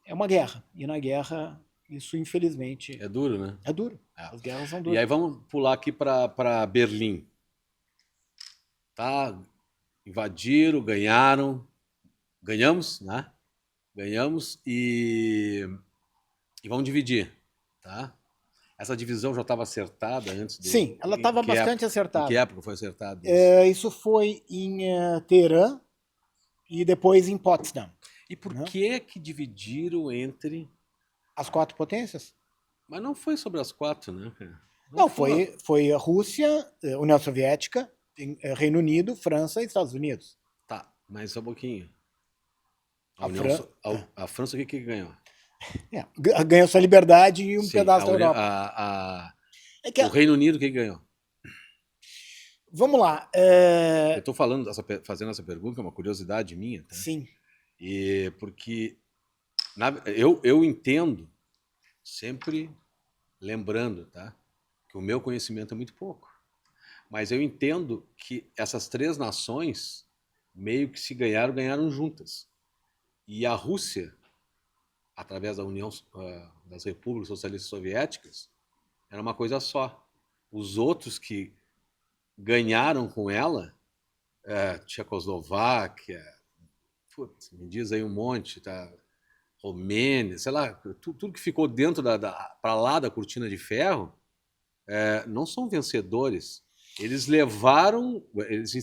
é uma guerra. E na guerra, isso infelizmente... É duro, né? É duro. As guerras são duras. E aí vamos pular aqui para Berlim. Tá? Invadiram, ganhamos, né? Ganhamos e vamos dividir, tá? Essa divisão já estava acertada antes do... Sim, ela estava bastante acertada. Em que época foi acertada? Isso foi em Teherã e depois em Potsdam. E por que dividiram entre... As 4 potências? Mas não foi sobre as 4, né? Não, foi a Rússia, União Soviética, Reino Unido, França e Estados Unidos. Tá, mas só um pouquinho. A França o que ganhou? Ganhou sua liberdade e um pedaço da Europa. O Reino Unido o que ganhou? Vamos lá. Eu estou fazendo essa pergunta, é uma curiosidade minha. Tá? Sim. Porque eu entendo, sempre lembrando, tá? Que o meu conhecimento é muito pouco. Mas eu entendo que essas 3 nações meio que se ganharam juntas. E a Rússia, através da União das Repúblicas Socialistas Soviéticas, era uma coisa só. Os outros que ganharam com ela, Tchecoslováquia, me diz aí um monte, tá? Romênia, sei lá, tudo que ficou dentro para lá da cortina de ferro, não são vencedores. Eles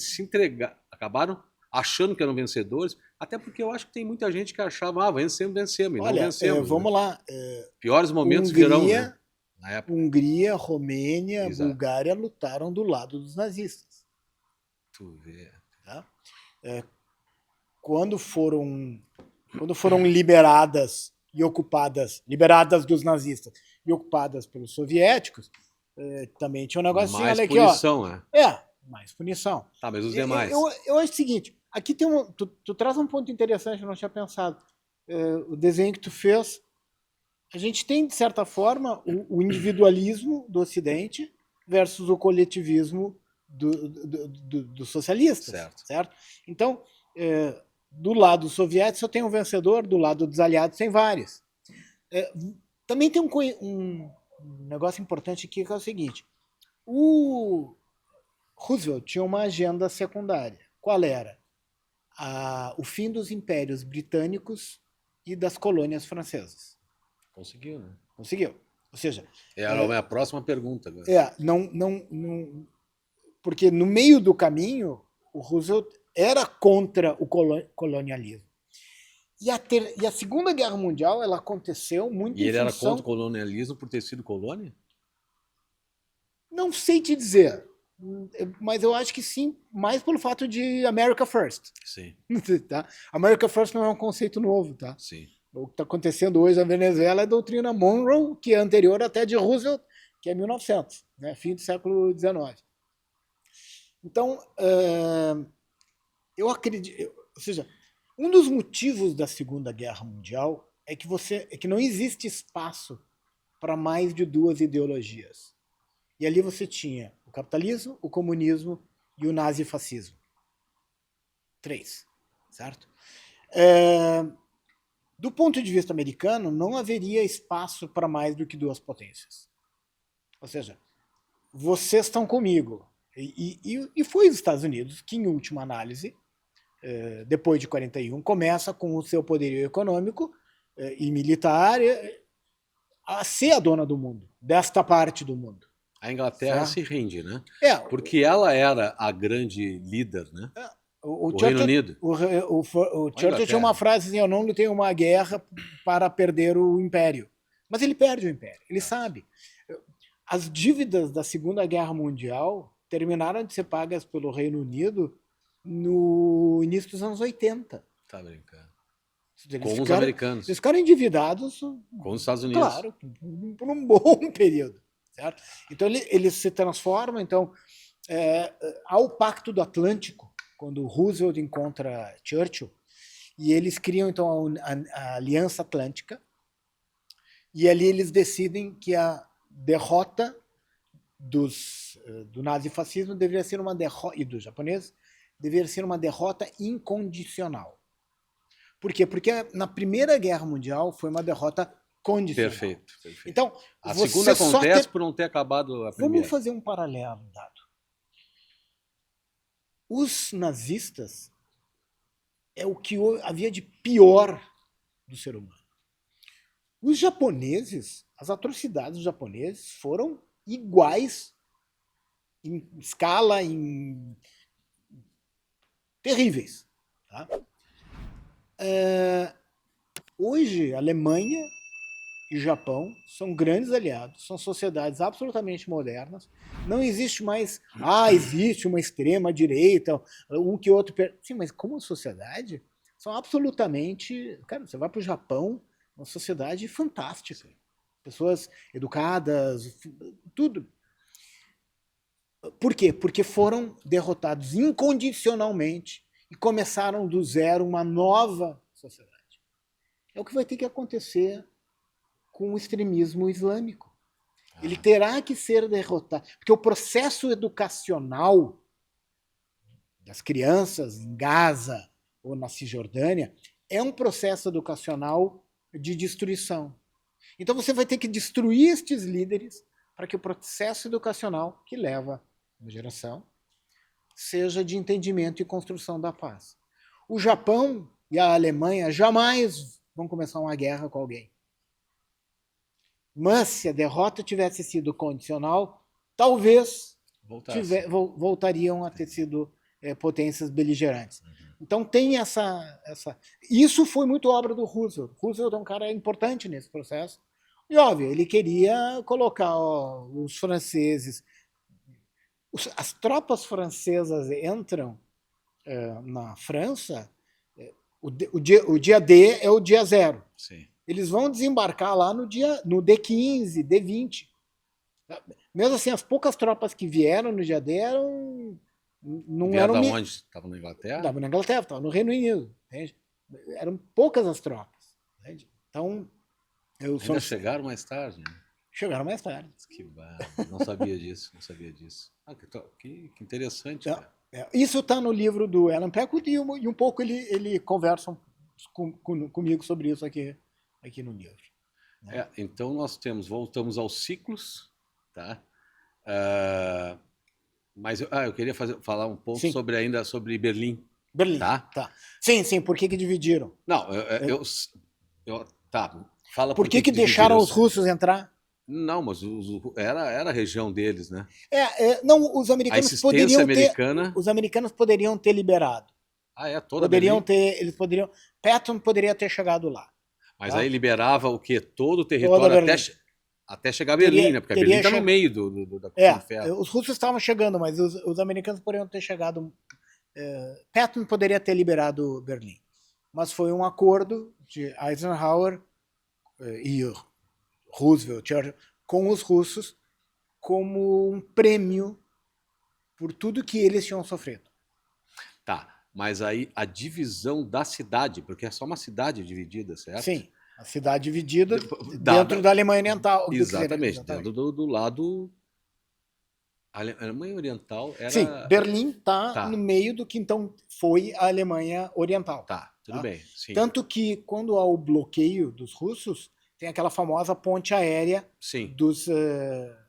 se entregaram, acabaram achando que eram vencedores, até porque eu acho que tem muita gente que achava, vencemos, e não vencemos. Vamos lá. Piores momentos virão, né? Na época. Hungria, Romênia, exato. Bulgária lutaram do lado dos nazistas. Tu vê. Tá? Quando foram liberadas dos nazistas e ocupadas pelos soviéticos, também tinha um negocinho, mais olha punição, aqui, ó. Mais punição. Tá, mas os demais? Eu acho o seguinte, aqui tem tu traz um ponto interessante que eu não tinha pensado. O desenho que tu fez, a gente tem, de certa forma, o individualismo do Ocidente versus o coletivismo dos socialistas. Certo? Então, do lado soviético só tem um vencedor, do lado dos aliados tem vários. Também tem um negócio importante aqui que é o seguinte: o Roosevelt tinha uma agenda secundária. Qual era? O fim dos impérios britânicos e das colônias francesas. Conseguiu, né? Conseguiu. Ou seja... Era a minha próxima pergunta. Agora. Porque no meio do caminho, o Roosevelt era contra o colonialismo. E a Segunda Guerra Mundial ela aconteceu muito em função... E ele era contra o colonialismo por ter sido colônia? Não sei te dizer, mas eu acho que sim, mais pelo fato de America First. Sim. Tá? America First não é um conceito novo, tá? Sim. O que está acontecendo hoje na Venezuela é a doutrina Monroe, que é anterior até de Roosevelt, que é 1900, né? Fim do século XIX. Então, eu acredito... Ou seja, um dos motivos da Segunda Guerra Mundial é que não existe espaço para mais de 2 ideologias. E ali você tinha o capitalismo, o comunismo e o nazifascismo. 3, certo? Do ponto de vista americano, não haveria espaço para mais do que 2 potências. Ou seja, vocês estão comigo. E foi os Estados Unidos que, em última análise, depois de 41, começa com o seu poderio econômico e militar a ser a dona do mundo, desta parte do mundo. A Inglaterra se rende, né? É, porque ela era a grande líder, né? O Reino Unido. O Churchill tinha uma frase assim: eu não lutei uma guerra para perder o império. Mas ele perde o império, ele sabe. As dívidas da Segunda Guerra Mundial terminaram de ser pagas pelo Reino Unido no início dos anos 80. Tá brincando. Com os americanos. Eles ficaram endividados com os Estados Unidos. Claro, por um bom período. Certo? Então eles se transformam. Então, há o Pacto do Atlântico, quando Roosevelt encontra Churchill, e eles criam então a Aliança Atlântica, e ali eles decidem que a derrota do nazifascismo deveria ser uma derrota, e dos japoneses, deveria ser uma derrota incondicional. Por quê? Porque na Primeira Guerra Mundial foi uma derrota condicional. Perfeito. Então, a segunda acontece por não ter acabado a primeira. Vamos fazer um paralelo, Dado. Os nazistas é o que havia de pior do ser humano. Os japoneses, as atrocidades dos japoneses foram iguais em escala, terríveis. Tá? Hoje, Alemanha e Japão são grandes aliados, são sociedades absolutamente modernas. Não existe mais, existe uma extrema direita, um que outro. Sim, mas como sociedade, são absolutamente. Cara, você vai para o Japão, uma sociedade fantástica. Pessoas educadas, tudo. Por quê? Porque foram derrotados incondicionalmente e começaram do zero uma nova sociedade. É o que vai ter que acontecer com o extremismo islâmico. Ele terá que ser derrotado, porque o processo educacional das crianças em Gaza ou na Cisjordânia é um processo educacional de destruição. Então você vai ter que destruir estes líderes para que o processo educacional que leva uma geração seja de entendimento e construção da paz. O Japão e a Alemanha jamais vão começar uma guerra com alguém. Mas se a derrota tivesse sido condicional, talvez voltariam a ter sido potências beligerantes. Então tem essa... Isso foi muito obra do Roosevelt. Roosevelt é um cara importante nesse processo. E, óbvio, ele queria colocar os franceses... As tropas francesas entram na França, o dia D é o dia zero. Sim. Eles vão desembarcar lá no D15, D20. Mesmo assim, as poucas tropas que vieram no dia D eram... Não vieram eram... de onde? Estavam na Inglaterra? Estavam na Inglaterra, estavam no Reino Unido. Entende? Eram poucas as tropas. Entende? Então... Ainda chegaram mais tarde, né? Chegaram mais tarde. Que não sabia disso, não sabia disso. Que interessante, cara. Isso está no livro do Alan Packwood e um pouco ele conversa comigo sobre isso aqui no livro. Né? Então nós voltamos aos ciclos, tá? Mas eu queria falar um pouco sobre Berlim. Berlim, tá. Sim, por que dividiram? Não, tá. Fala por que deixaram os russos entrar? Não, mas era a região deles, né? Não, os americanos os americanos poderiam ter liberado. Toda Berlim? Patton poderia ter chegado lá. Mas aí liberava o quê? Todo o território até chegar a Berlim, né? Porque a Berlim está no meio da Cortina de Ferro. Os russos estavam chegando, mas os americanos poderiam ter chegado... Patton poderia ter liberado Berlim. Mas foi um acordo de Eisenhower e Roosevelt, Churchill, com os russos como um prêmio por tudo que eles tinham sofrido. Tá, mas aí a divisão da cidade, porque é só uma cidade dividida, certo? Sim, a cidade dividida dentro da Alemanha Oriental. Exatamente, dentro do lado... A Alemanha Oriental era... Sim, Berlim está no meio do que então foi a Alemanha Oriental. Tá, tudo bem. Sim. Tanto que quando há o bloqueio dos russos, tem aquela famosa ponte aérea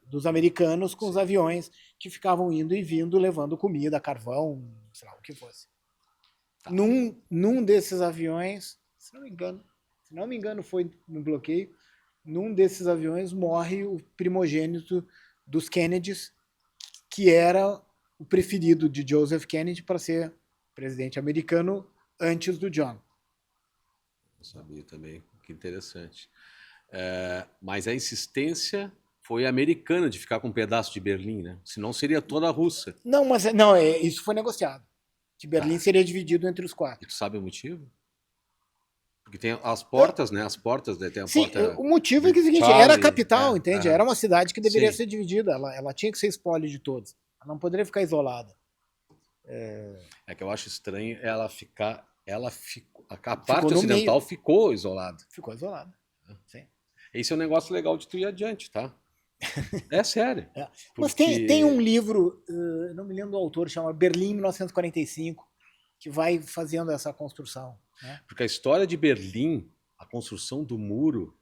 dos americanos com os aviões que ficavam indo e vindo, levando comida, carvão, sei lá, o que fosse. Tá. Num desses aviões, se não me engano foi no bloqueio, num desses aviões morre o primogênito dos Kennedys, que era o preferido de Joseph Kennedy para ser presidente americano antes do John. Não sabia também, que interessante. Mas a insistência foi americana de ficar com um pedaço de Berlim, né? Senão seria toda a Rússia. Não, mas isso foi negociado. Que Berlim seria dividido entre os 4. E tu sabe o motivo? Porque tem as portas, né? As portas, tem a porta. O motivo é que é o seguinte, Charlie, era a capital, entende? Era uma cidade que deveria ser dividida. Ela tinha que ser espólio de todos. Ela não poderia ficar isolada. É que eu acho estranho ela ficar. A parte ocidental ficou isolada. Ficou isolada. Sim. Esse é um negócio legal de tu ir adiante, tá? É sério. Mas tem um livro, não me lembro do autor, chama Berlim 1945, que vai fazendo essa construção. Né? Porque a história de Berlim, a construção do muro,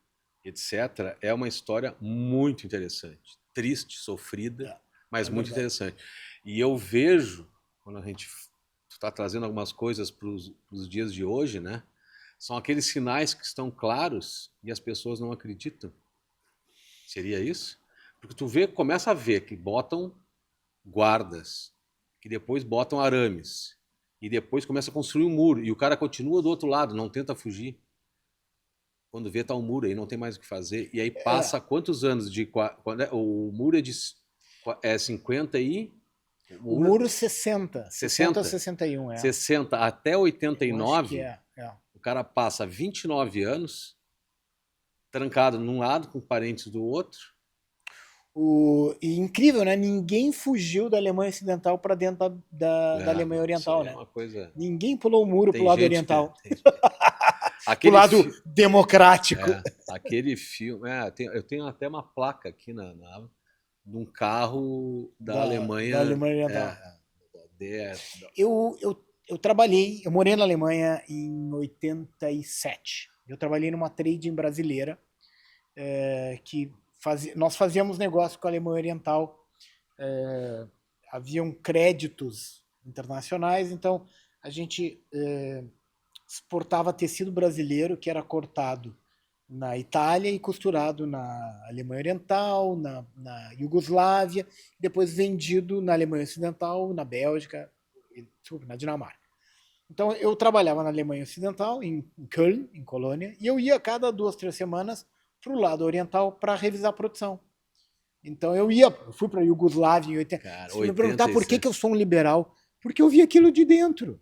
etc., é uma história muito interessante. Triste, sofrida, mas muito interessante. E eu vejo, quando a gente está trazendo algumas coisas para os dias de hoje, né? São aqueles sinais que estão claros e as pessoas não acreditam. Seria isso? Porque tu começa a ver que botam guardas, que depois botam arames, e depois começa a construir um muro, e o cara continua do outro lado, não tenta fugir. Quando vê, tá um muro aí, não tem mais o que fazer. E aí passa quantos anos de... o muro é de 50 e... O muro 60 a 61. 60 até 89, o cara passa 29 anos trancado num lado, com parentes do outro. E incrível, né? Ninguém fugiu da Alemanha Ocidental para dentro daAlemanha Oriental, né? Uma coisa... Ninguém pulou o muro pro lado oriental. Pro lado democrático. Aquele filme... eu tenho até uma placa aqui de um carro da Alemanha... Da Alemanha Oriental. Eu trabalhei, eu morei na Alemanha em 87. Eu trabalhei numa trading brasileira que nós fazíamos negócio com a Alemanha Oriental. Haviam créditos internacionais, então a gente exportava tecido brasileiro que era cortado na Itália e costurado na Alemanha Oriental, na Iugoslávia, depois vendido na Alemanha Ocidental, na Bélgica, na Dinamarca. Então eu trabalhava na Alemanha Ocidental, em Köln, em Colônia, e eu ia a cada 2, 3 semanas para o lado oriental para revisar a produção. Então eu fui para a Iugoslávia em 80. Cara, se me perguntar por que eu sou um liberal, porque eu vi aquilo de dentro.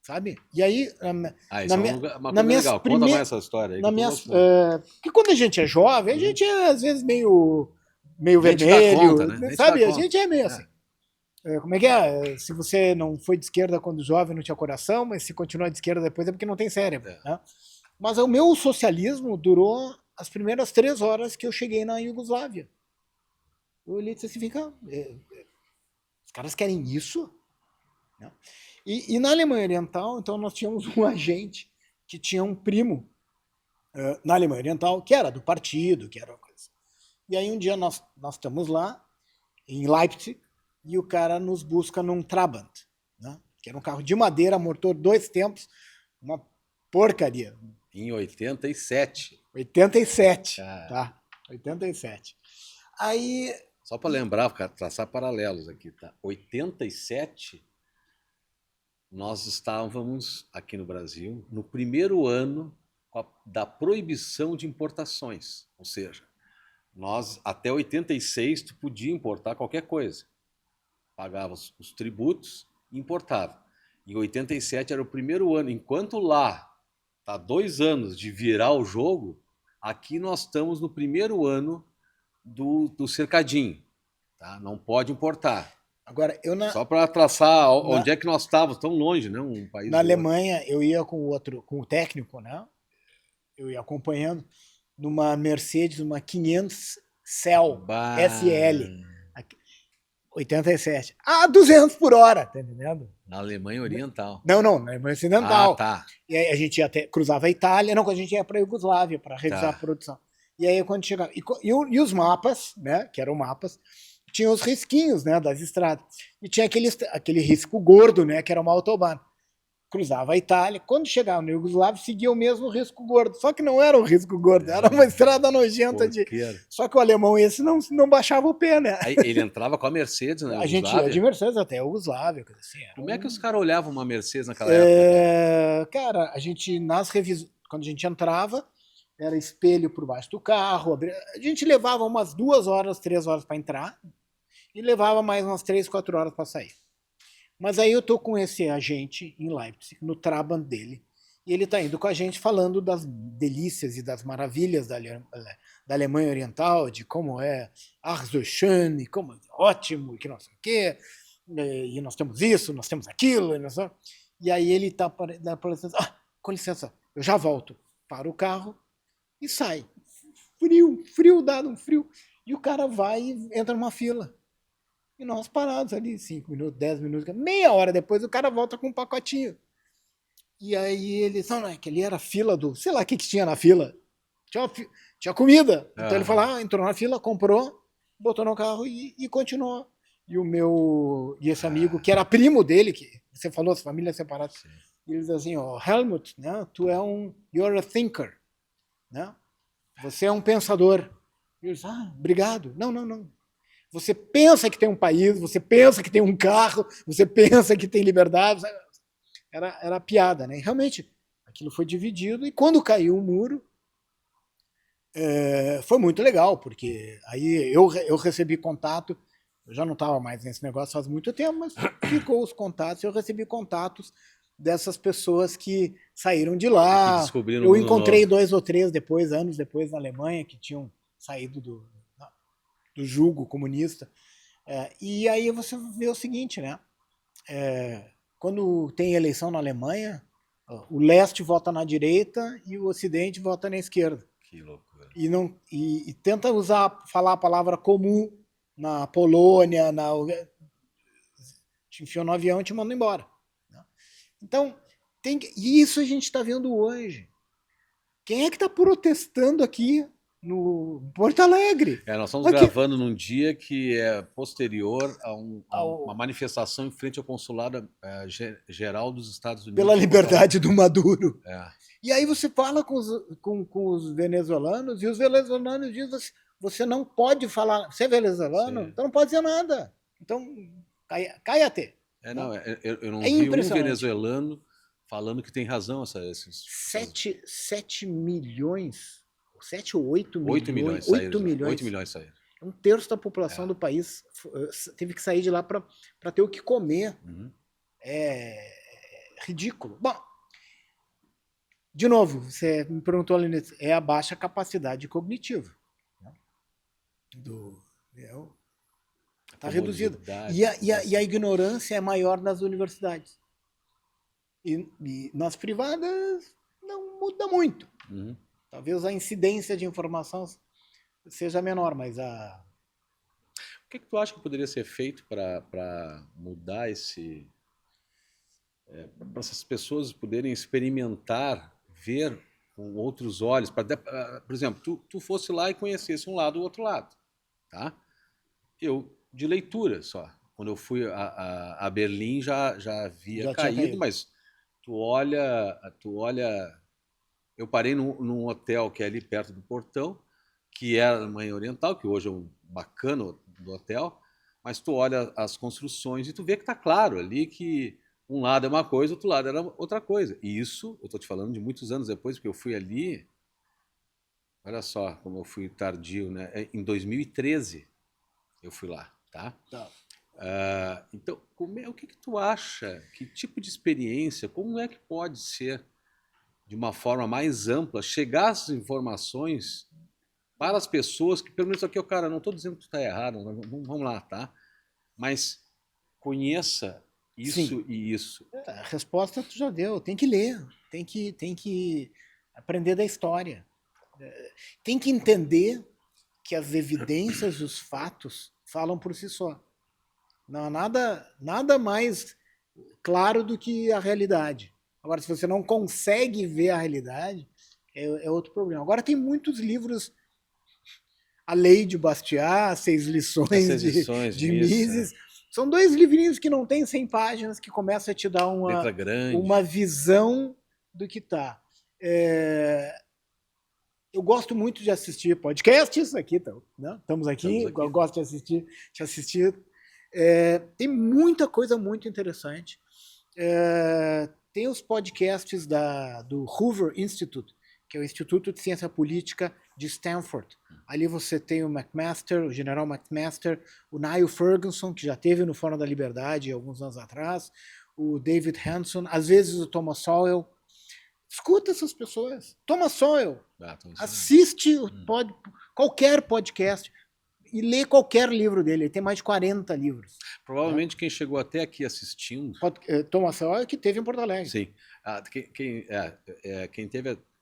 Sabe? E aí, na minha legal. Conta mais essa história aí. Porque quando a gente é jovem, a gente é às vezes meio vermelho, conta, né? Sabe? A gente é meio assim. Como é que é? Se você não foi de esquerda quando jovem, não tinha coração, mas se continua de esquerda depois é porque não tem cérebro. Né? Mas o meu socialismo durou as primeiras 3 horas que eu cheguei na Iugoslávia. Eu olhei e disse assim, os caras querem isso? Não. E na Alemanha Oriental, então, nós tínhamos um agente que tinha um primo na Alemanha Oriental, que era do partido, que era uma coisa. E aí um dia nós estamos lá, em Leipzig, e o cara nos busca num Trabant, né? Que era um carro de madeira, motor 2 tempos, uma porcaria. Em 87. 87, tá? 87. Aí... Só para lembrar, traçar paralelos aqui, tá? 87... Nós estávamos aqui no Brasil no primeiro ano da proibição de importações. Ou seja, nós até 86 tu podia importar qualquer coisa. Pagava os tributos e importava. Em 87 era o primeiro ano. Enquanto lá está 2 anos de virar o jogo, aqui nós estamos no primeiro ano do cercadinho. Tá? Não pode importar. Agora, só para traçar onde é que nós estávamos, tão longe, né? Um país na Alemanha, eu ia com o técnico, né? Eu ia acompanhando numa Mercedes, uma 500 Cell SL, 87. 200 por hora, tá entendendo? Na Alemanha Oriental. Não, na Alemanha Ocidental. Tá. E aí a gente cruzava a Itália, não, quando a gente ia para a Iugoslávia para revisar a produção. E aí quando chegava... E os mapas, né? Que eram mapas... Tinha os risquinhos, né, das estradas. E tinha aquele risco gordo, né, que era uma autobahn. cruzava a Itália. Quando chegava no Iugoslávia, seguia o mesmo risco gordo. Só que não era um risco gordo, era uma estrada nojenta. Só que o alemão esse não baixava o pé, né? Aí ele entrava com a Mercedes na Iugoslávia? A gente ia de Mercedes até a Iugoslávia. Assim, como é que os caras olhavam uma Mercedes naquela época? Cara, a gente, quando a gente entrava, era espelho por baixo do carro. A gente levava umas 2 horas, 3 horas para entrar e levava mais umas 3, 4 horas para sair. Mas aí eu tô com esse agente em Leipzig, no Trabant dele, e ele tá indo com a gente falando das delícias e das maravilhas da Alemanha Oriental, de como é ach so schön, e como é ótimo, e que não sei o quê, e nós temos isso, nós temos aquilo, e aí ele tá parecendo, com licença, eu já volto, para o carro e sai. Frio dado, um frio, e o cara vai e entra numa fila. E nós parados ali, 5 minutos, 10 minutos, meia hora depois o cara volta com um pacotinho. E aí ele, não, é que ele era fila do, sei lá o que tinha na fila. Tinha comida. Então ele falou, entrou na fila, comprou, botou no carro e continuou. E esse amigo, que era primo dele, que você falou, as famílias separadas, ele diz assim, Helmut, né, you're a thinker, né? Você é um pensador. E ele diz, obrigado. Não. Você pensa que tem um país, você pensa que tem um carro, você pensa que tem liberdade. Era piada, né? E realmente, aquilo foi dividido. E quando caiu o muro, foi muito legal, porque aí eu recebi contato. Eu já não estava mais nesse negócio faz muito tempo, mas ficou os contatos. Eu recebi contatos dessas pessoas que saíram de lá. Eu encontrei 2 ou 3 anos depois, na Alemanha, que tinham saído do jugo comunista. E aí você vê o seguinte, né? Quando tem eleição na Alemanha, o leste vota na direita e o ocidente vota na esquerda. Que loucura. E tenta falar a palavra comum na Polônia, te enfiou no avião e te mandam embora. Então, e isso a gente está vendo hoje. Quem é que está protestando aqui no Porto Alegre? Nós estamos gravando num dia que é posterior a uma manifestação em frente ao Consulado Geral dos Estados Unidos. Pela liberdade do Maduro. E aí você fala com os venezuelanos, e os venezuelanos dizem, você não pode falar, você é venezuelano, então não pode dizer nada. Então, cállate. Eu não vi um venezuelano falando que tem razão. 7 milhões... 7 ou 8 milhões. 8 milhões saíram. 8 milhões saíram. 1/3 da população do país teve que sair de lá para ter o que comer. É ridículo. Bom, de novo, você me perguntou ali, é a baixa capacidade cognitiva. Está reduzida. E a ignorância é maior nas universidades. E nas privadas não muda muito. Talvez a incidência de informação seja menor, mas a... O que tu acha que poderia ser feito para mudar para essas pessoas poderem experimentar, ver com outros olhos? Por exemplo, tu fosse lá e conhecesse um lado ou outro lado. Tá? Eu, de leitura só. Quando eu fui a Berlim, já havia caído, mas tu olha... Eu parei num hotel que é ali perto do portão, que era a Alemanha Oriental, que hoje é um bacana do hotel, mas tu olha as construções e tu vê que está claro ali que um lado é uma coisa, outro lado era outra coisa. E isso, eu estou te falando de muitos anos depois, porque eu fui ali, olha só como eu fui tardio, né? Em 2013 eu fui lá, tá? Então, o que tu acha? Que tipo de experiência, como é que pode ser de uma forma mais ampla, chegar essas informações para as pessoas que, pelo menos aqui, cara, não estou dizendo que tu está errado, vamos lá, tá? Mas conheça isso e isso. A resposta tu já deu, tem que ler, tem que aprender da história. Tem que entender que as evidências, os fatos, falam por si só. Não há nada mais claro do que a realidade. Agora, se você não consegue ver a realidade, é outro problema. Agora tem muitos livros, A Lei de Bastiat, 6 lições de Mises, São 2 livrinhos que não tem 100 páginas, que começam a te dar uma visão do que tá. Eu gosto muito de assistir podcasts aqui, né? Estamos aqui, eu gosto de assistir. Tem muita coisa muito interessante. Tem os podcasts do Hoover Institute, que é o Instituto de Ciência Política de Stanford. Ali você tem o McMaster, o general McMaster, o Niall Ferguson, que já teve no Fórum da Liberdade alguns anos atrás, o David Hanson, às vezes o Thomas Sowell. Escuta essas pessoas. Thomas Sowell. Assiste qualquer podcast e lê qualquer livro dele. Ele tem mais de 40 livros. Provavelmente quem chegou até aqui assistindo... Thomas Sowell, que teve em Porto Alegre. Sim.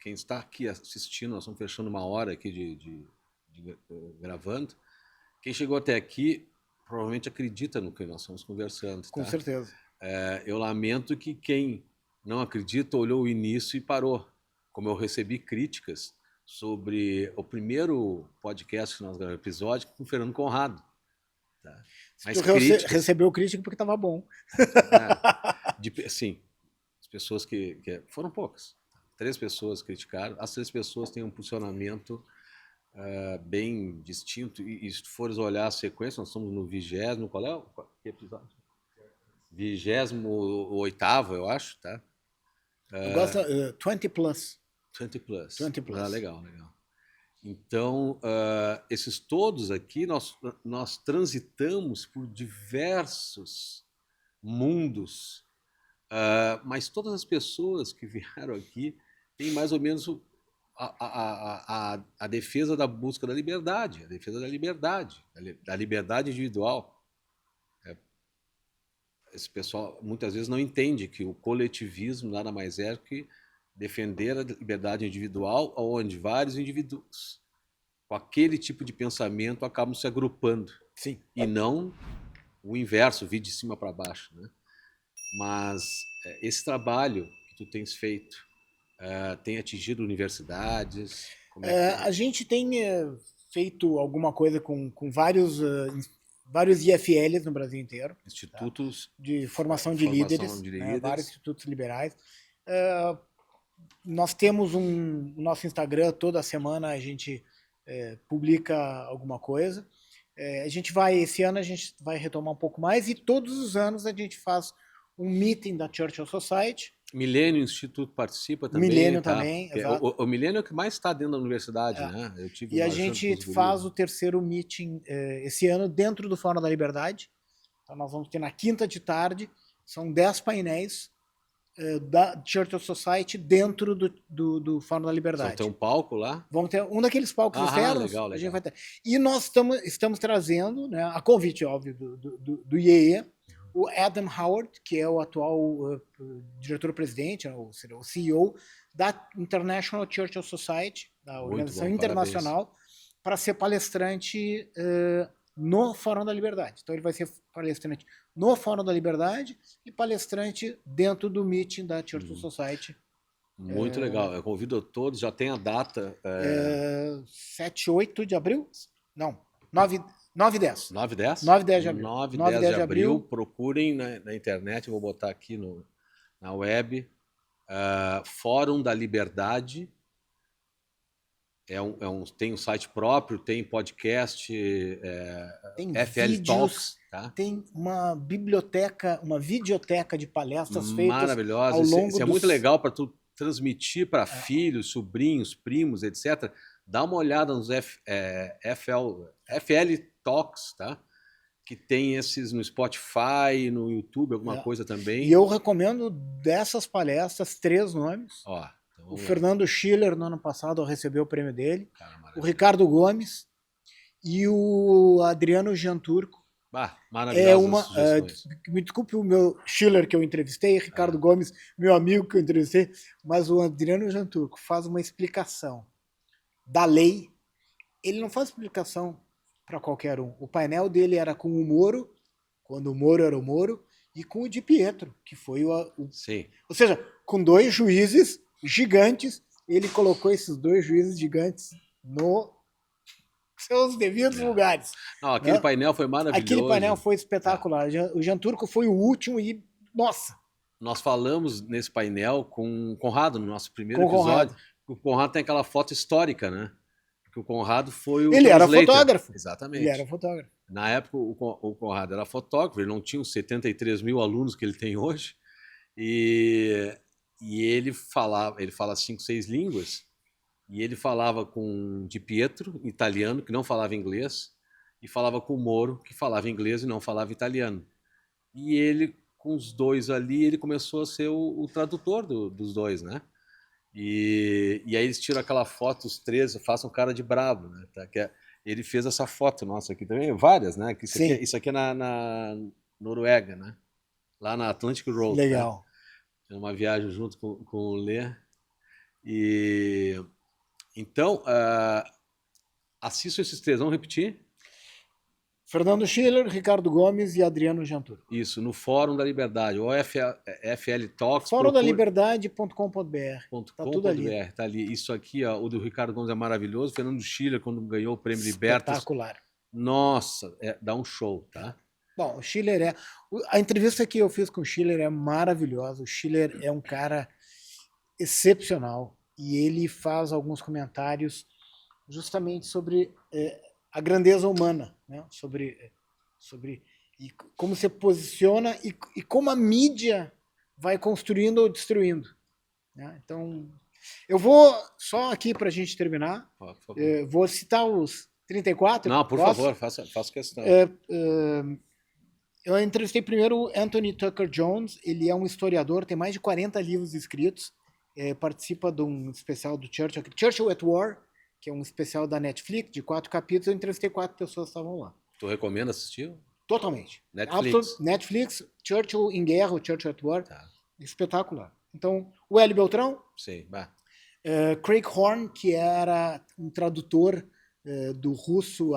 Quem está aqui assistindo, nós estamos fechando 1 hora aqui gravando. Quem chegou até aqui provavelmente acredita no que nós estamos conversando. Com certeza. Eu lamento que quem não acredita olhou o início e parou. Como eu recebi críticas sobre o primeiro podcast que nós gravamos, episódio, com o Fernando Conrado. Tá? Mas recebeu crítica porque estava bom. Sim, as pessoas que foram poucas. 3 pessoas criticaram. As 3 pessoas têm um posicionamento bem distinto. E se tu fores olhar a sequência, nós estamos no 20º, qual é o episódio? 28º, eu acho, tá? Eu gosto 20 plus. 20 plus. 20 plus. Legal. Então, esses todos aqui, nós transitamos por diversos mundos, mas todas as pessoas que vieram aqui têm mais ou menos a defesa da busca da liberdade, a defesa da liberdade individual. Esse pessoal muitas vezes não entende que o coletivismo nada mais é que defender a liberdade individual, onde vários indivíduos com aquele tipo de pensamento acabam se agrupando. Sim. E não o inverso, vir de cima para baixo, né? Mas esse trabalho que tu tens feito tem atingido universidades? A gente tem feito alguma coisa com vários IFLs no Brasil inteiro. Institutos de formação de líderes. Vários institutos liberais. Nós temos o nosso Instagram, toda semana a gente publica alguma coisa. Esse ano a gente vai retomar um pouco mais, e todos os anos a gente faz um meeting da Churchill Society. Milênio Instituto participa também. Milênio também, exato. O Milênio é o que mais está dentro da universidade, né? E a gente faz o 3º meeting esse ano dentro do Fórum da Liberdade. Então nós vamos ter na quinta de tarde, são 10 painéis da Churchill Society dentro do Fórum da Liberdade. Vamos ter um palco lá? Vamos ter um daqueles palcos externos. Legal. A gente vai ter. E nós estamos trazendo, né, a convite, óbvio, do IEA, o Adam Howard, que é o atual diretor-presidente, o CEO da International Churchill Society, da Organização Internacional, para ser palestrante no Fórum da Liberdade. Então ele vai ser palestrante no Fórum da Liberdade e palestrante dentro do meeting da Churchill Society. Muito legal. Eu convido a todos, já tem a data. 7, 8 de abril? Não, 9 e 10. 9 e 10? 9 e 10 de abril. 9 e 10 de abril. Procurem na internet, eu vou botar aqui na web. Fórum da Liberdade. Tem um site próprio, tem podcast, tem FL vídeos, Talks. Tá? Tem uma biblioteca, uma videoteca de palestras feitas maravilhosa. Ao longo isso é muito legal para tu transmitir para filhos, sobrinhos, primos, etc. Dá uma olhada nos FL Talks, tá? Que tem esses no Spotify, no YouTube, alguma coisa também. E eu recomendo dessas palestras 3 nomes. Então, o Fernando Schiller, no ano passado, recebeu o prêmio dele. O Ricardo Gomes e o Adriano Gianturco. Maravilhoso. Me desculpe o meu Schiller que eu entrevistei, Ricardo Gomes, meu amigo que eu entrevistei, mas o Adriano Gianturco faz uma explicação da lei. Ele não faz explicação para qualquer um. O painel dele era com o Moro, quando o Moro era o Moro, e com o Di Pietro, que foi Sim. Ou seja, com 2 juízes gigantes, ele colocou esses 2 juízes gigantes no seus devidos lugares. Não, aquele painel foi maravilhoso. Aquele painel foi espetacular. O Jean Turco foi o último e, nossa! Nós falamos nesse painel com o Conrado, no nosso primeiro episódio. O Conrado tem aquela foto histórica, né? Porque o Conrado foi o Ele era translator. fotógrafo. Exatamente. Ele era fotógrafo. Na época, o Conrado era fotógrafo, ele não tinha os 73 mil alunos que ele tem hoje. E ele fala 5, 6 línguas. E ele falava com Di Pietro, italiano, que não falava inglês, e falava com o Moro, que falava inglês e não falava italiano. E ele, com os dois ali, ele começou a ser o tradutor dos dois, né? E aí eles tiram aquela foto, os três, façam cara de brabo, né? Tá? Ele fez essa foto nossa aqui também, várias, né? Isso aqui é na Noruega, né? Lá na Atlantic Road. Legal. Né? Uma viagem junto com o Lê. Então, assistam esses três, vamos repetir? Fernando Schiller, Ricardo Gomes e Adriano Jean Turco. Isso, no Fórum da Liberdade, ou FL Talks. Fórumdaliberdade.com.br. Tá tudo ali. Tá ali. Isso aqui, ó, o do Ricardo Gomes é maravilhoso. Fernando Schiller, quando ganhou o Prêmio Libertas. Espetacular. Nossa, dá um show, tá? Bom, o Schiller a entrevista que eu fiz com o Schiller é maravilhosa. O Schiller é um cara excepcional e ele faz alguns comentários justamente sobre a grandeza humana, né? sobre e como se posiciona e como a mídia vai construindo ou destruindo. Né? Então, eu vou só aqui para a gente terminar, vou citar os 34. Não, por favor, faça questão. Eu entrevistei primeiro o Anthony Tucker Jones, ele é um historiador, tem mais de 40 livros escritos, participa de um especial do Churchill at War, que é um especial da Netflix, de 4 capítulos. Eu entrevistei 4 pessoas que estavam lá. Tu recomenda assistir? Totalmente. Netflix. Netflix, Churchill em Guerra, o Churchill at War. Tá. Espetacular. Então, o Hélio Beltrão. Sim, Craig Horn, que era um tradutor do russo,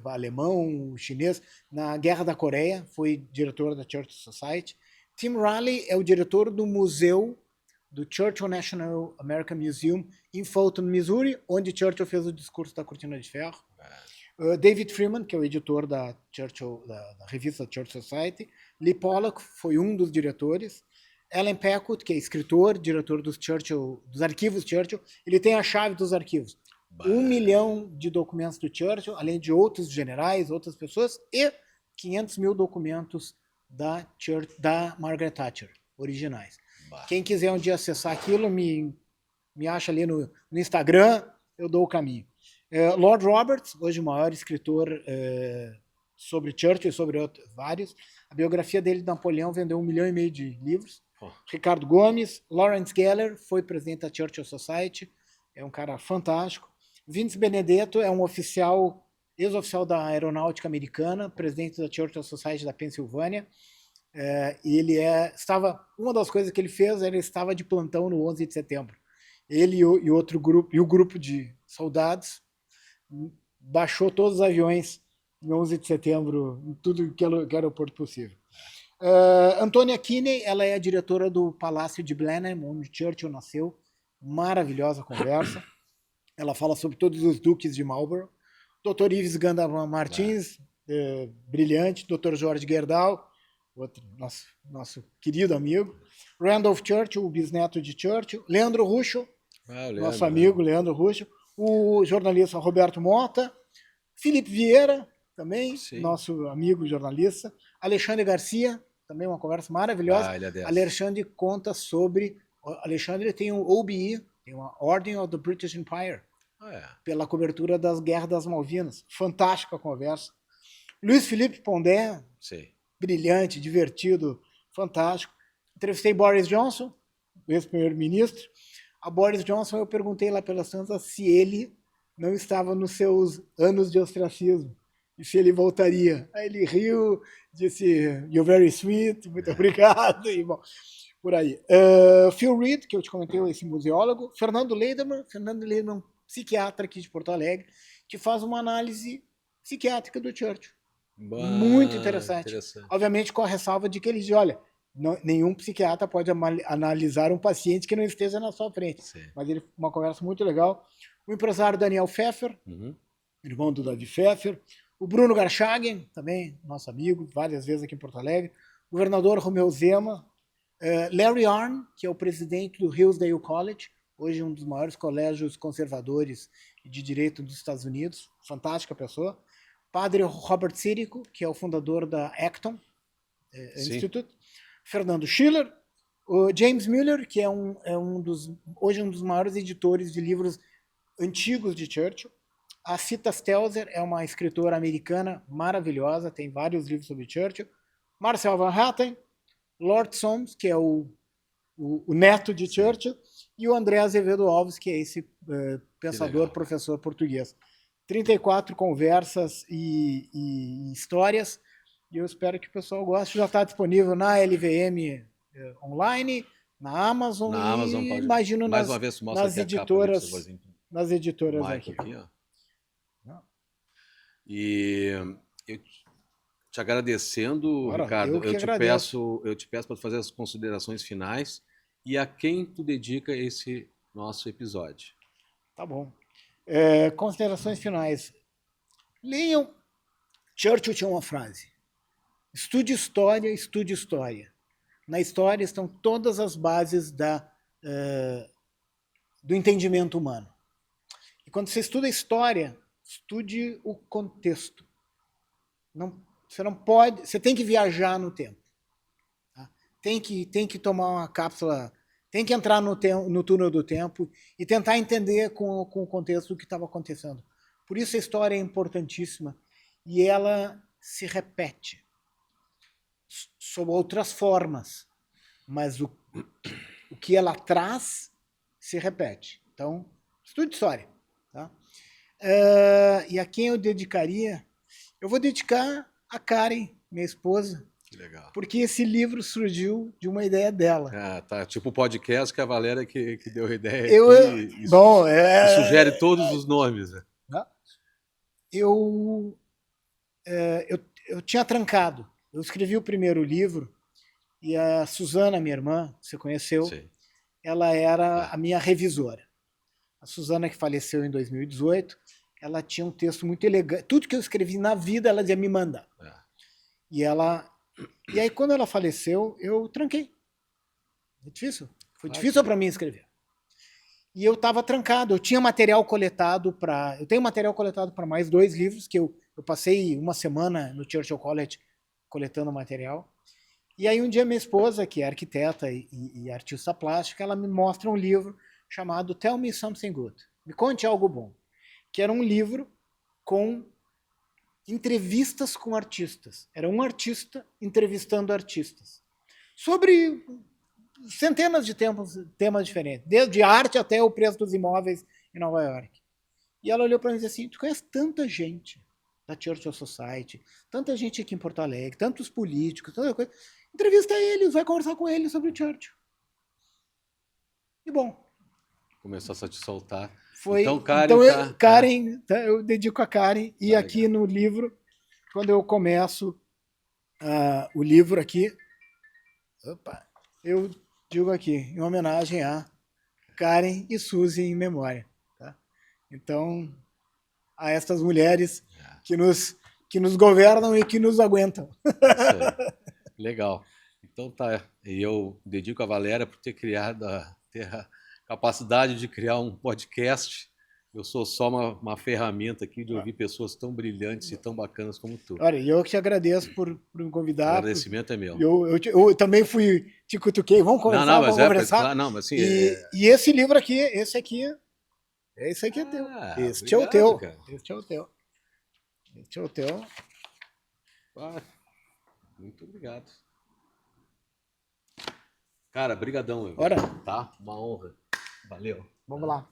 alemão, chinês, na Guerra da Coreia, foi diretor da Churchill Society. Tim Riley é o diretor do museu do Churchill National American Museum em Fulton, Missouri, onde Churchill fez o discurso da Cortina de Ferro. David Freeman, que é o editor da revista Churchill Society. Lee Pollock foi um dos diretores. Alan Packwood, que é escritor, diretor dos arquivos Churchill. Ele tem a chave dos arquivos. 1 milhão de documentos do Churchill, além de outros generais, outras pessoas, e 500 mil documentos da Margaret Thatcher, originais. Quem quiser um dia acessar aquilo, me acha ali no Instagram, eu dou o caminho. Lord Roberts, hoje o maior escritor sobre Churchill e sobre vários. A biografia dele de Napoleão vendeu 1,5 milhão de livros. Ricardo Gomes. Lawrence Geller foi presidente da Churchill Society, é um cara fantástico. Vince Benedetto é um ex-oficial da Aeronáutica Americana, presidente da Churchill Society da Pensilvânia. E ele uma das coisas que ele fez, ele estava de plantão no 11 de setembro. Ele e outro grupo, e o grupo de soldados, baixou todos os aviões em 11 de setembro, em tudo que era aeroporto possível. Antonia Kinney, ela é a diretora do Palácio de Blenheim, onde Churchill nasceu. Maravilhosa conversa. Ela fala sobre todos os duques de Marlborough. Dr. Ives Ganda Martins, brilhante. Dr. Jorge Gerdau, outro nosso querido amigo. Randolph Churchill, o bisneto de Churchill. Leandro Ruschel, nosso amigo Leandro Ruschel. O jornalista Roberto Mota. Felipe Vieira, também, sim, nosso amigo jornalista. Alexandre Garcia, também uma conversa maravilhosa. Alexandre conta sobre... Alexandre tem um OBE, tem uma Ordem of the British Empire, pela cobertura das Guerras das Malvinas. Fantástica a conversa. Luiz Felipe Pondé, sim, brilhante, divertido, fantástico. Entrevistei Boris Johnson, ex-primeiro-ministro. A Boris Johnson, eu perguntei lá pelas tantas se ele não estava nos seus anos de ostracismo e se ele voltaria. Aí ele riu, disse, "You're very sweet, muito obrigado", e bom, por aí. Phil Reed, que eu te comentei, esse museólogo. Fernando Leiderman, psiquiatra aqui de Porto Alegre, que faz uma análise psiquiátrica do Churchill. Muito interessante. Obviamente com a ressalva de que ele diz, olha, nenhum psiquiatra pode analisar um paciente que não esteja na sua frente. Sim. Mas ele uma conversa muito legal. O empresário Daniel Pfeffer, irmão do Davi Pfeffer. O Bruno Garchagen, também nosso amigo, várias vezes aqui em Porto Alegre. O governador Romeu Zema. Larry Arnn, que é o presidente do Hillsdale College, hoje um dos maiores colégios conservadores de direito dos Estados Unidos. Fantástica pessoa. Padre Robert Sirico, que é o fundador da Acton Institute. Fernando Schiller. O James Miller, que hoje um dos maiores editores de livros antigos de Churchill. A Sita Stelzer é uma escritora americana maravilhosa, tem vários livros sobre Churchill. Marcel Van Hatten, Lord Solms, que é o neto de Churchill, e o André Azevedo Alves, que é esse pensador, professor português. 34 conversas e histórias, e eu espero que o pessoal goste. Já está disponível na LVM online, na Amazon e imagino nas editoras. Nas editoras aqui. E eu te agradecendo, Ricardo, eu te peço para fazer as considerações finais e a quem tu dedica esse nosso episódio. Tá bom. Considerações finais. Leiam. Churchill tinha uma frase: estude história, estude história. Na história estão todas as bases do entendimento humano. E quando você estuda história, estude o contexto. Você não pode. Você tem que viajar no tempo. Tá? Tem que tomar uma cápsula. Tem que entrar no túnel do tempo e tentar entender com o contexto o que estava acontecendo. Por isso a história é importantíssima e ela se repete sob outras formas, mas o que ela traz se repete. Então, estude história. Tá? E a quem eu dedicaria? Eu vou dedicar a Karen, minha esposa. Que legal. Porque esse livro surgiu de uma ideia dela. Tá. Tipo o podcast que a Valéria que deu a ideia. Sugere todos os nomes. Né? Eu tinha trancado. Eu escrevi o primeiro livro e a Suzana, minha irmã, você conheceu, sim, ela era a minha revisora. A Suzana, que faleceu em 2018, ela tinha um texto muito elegante. Tudo que eu escrevi na vida, ela ia me mandar. E aí, quando ela faleceu, eu tranquei. Foi difícil. Foi difícil para mim escrever. E eu estava trancado. Eu tinha material coletado para... Eu tenho material coletado para mais 2 livros, que eu passei uma semana no Churchill College coletando material. E aí, um dia, minha esposa, que é arquiteta e artista plástica, ela me mostra um livro chamado Tell Me Something Good. Me conte algo bom. Que era um livro com entrevistas com artistas. Era um artista entrevistando artistas. Sobre centenas de temas diferentes. Desde arte até o preço dos imóveis em Nova York. E ela olhou para mim e disse assim: tu conhece tanta gente da Churchill Society, tanta gente aqui em Porto Alegre, tantos políticos, tanta coisa. Entrevista eles, vai conversar com eles sobre o Churchill. E bom. Começou a te soltar. Foi, então, Karen, eu dedico a Karen. E aqui legal. No livro, quando eu começo o livro aqui, eu digo aqui, em homenagem a Karen e Suzy em memória. Tá? Então, a estas mulheres que nos governam e que nos aguentam. Isso aí. Legal. Então tá. E eu dedico a Valéria por ter a capacidade de criar um podcast. Eu sou só uma ferramenta aqui de ouvir pessoas tão brilhantes e tão bacanas como tu. Olha, eu que te agradeço por me convidar. O agradecimento é meu. Eu também te cutuquei. Vamos conversar, vamos conversar. Mas assim, e esse livro aqui, esse aqui é teu. Este é o teu. Cara. Este é o teu. Este é o teu. Muito obrigado. Cara, brigadão. Ora. Tá? Uma honra. Valeu. Vamos lá.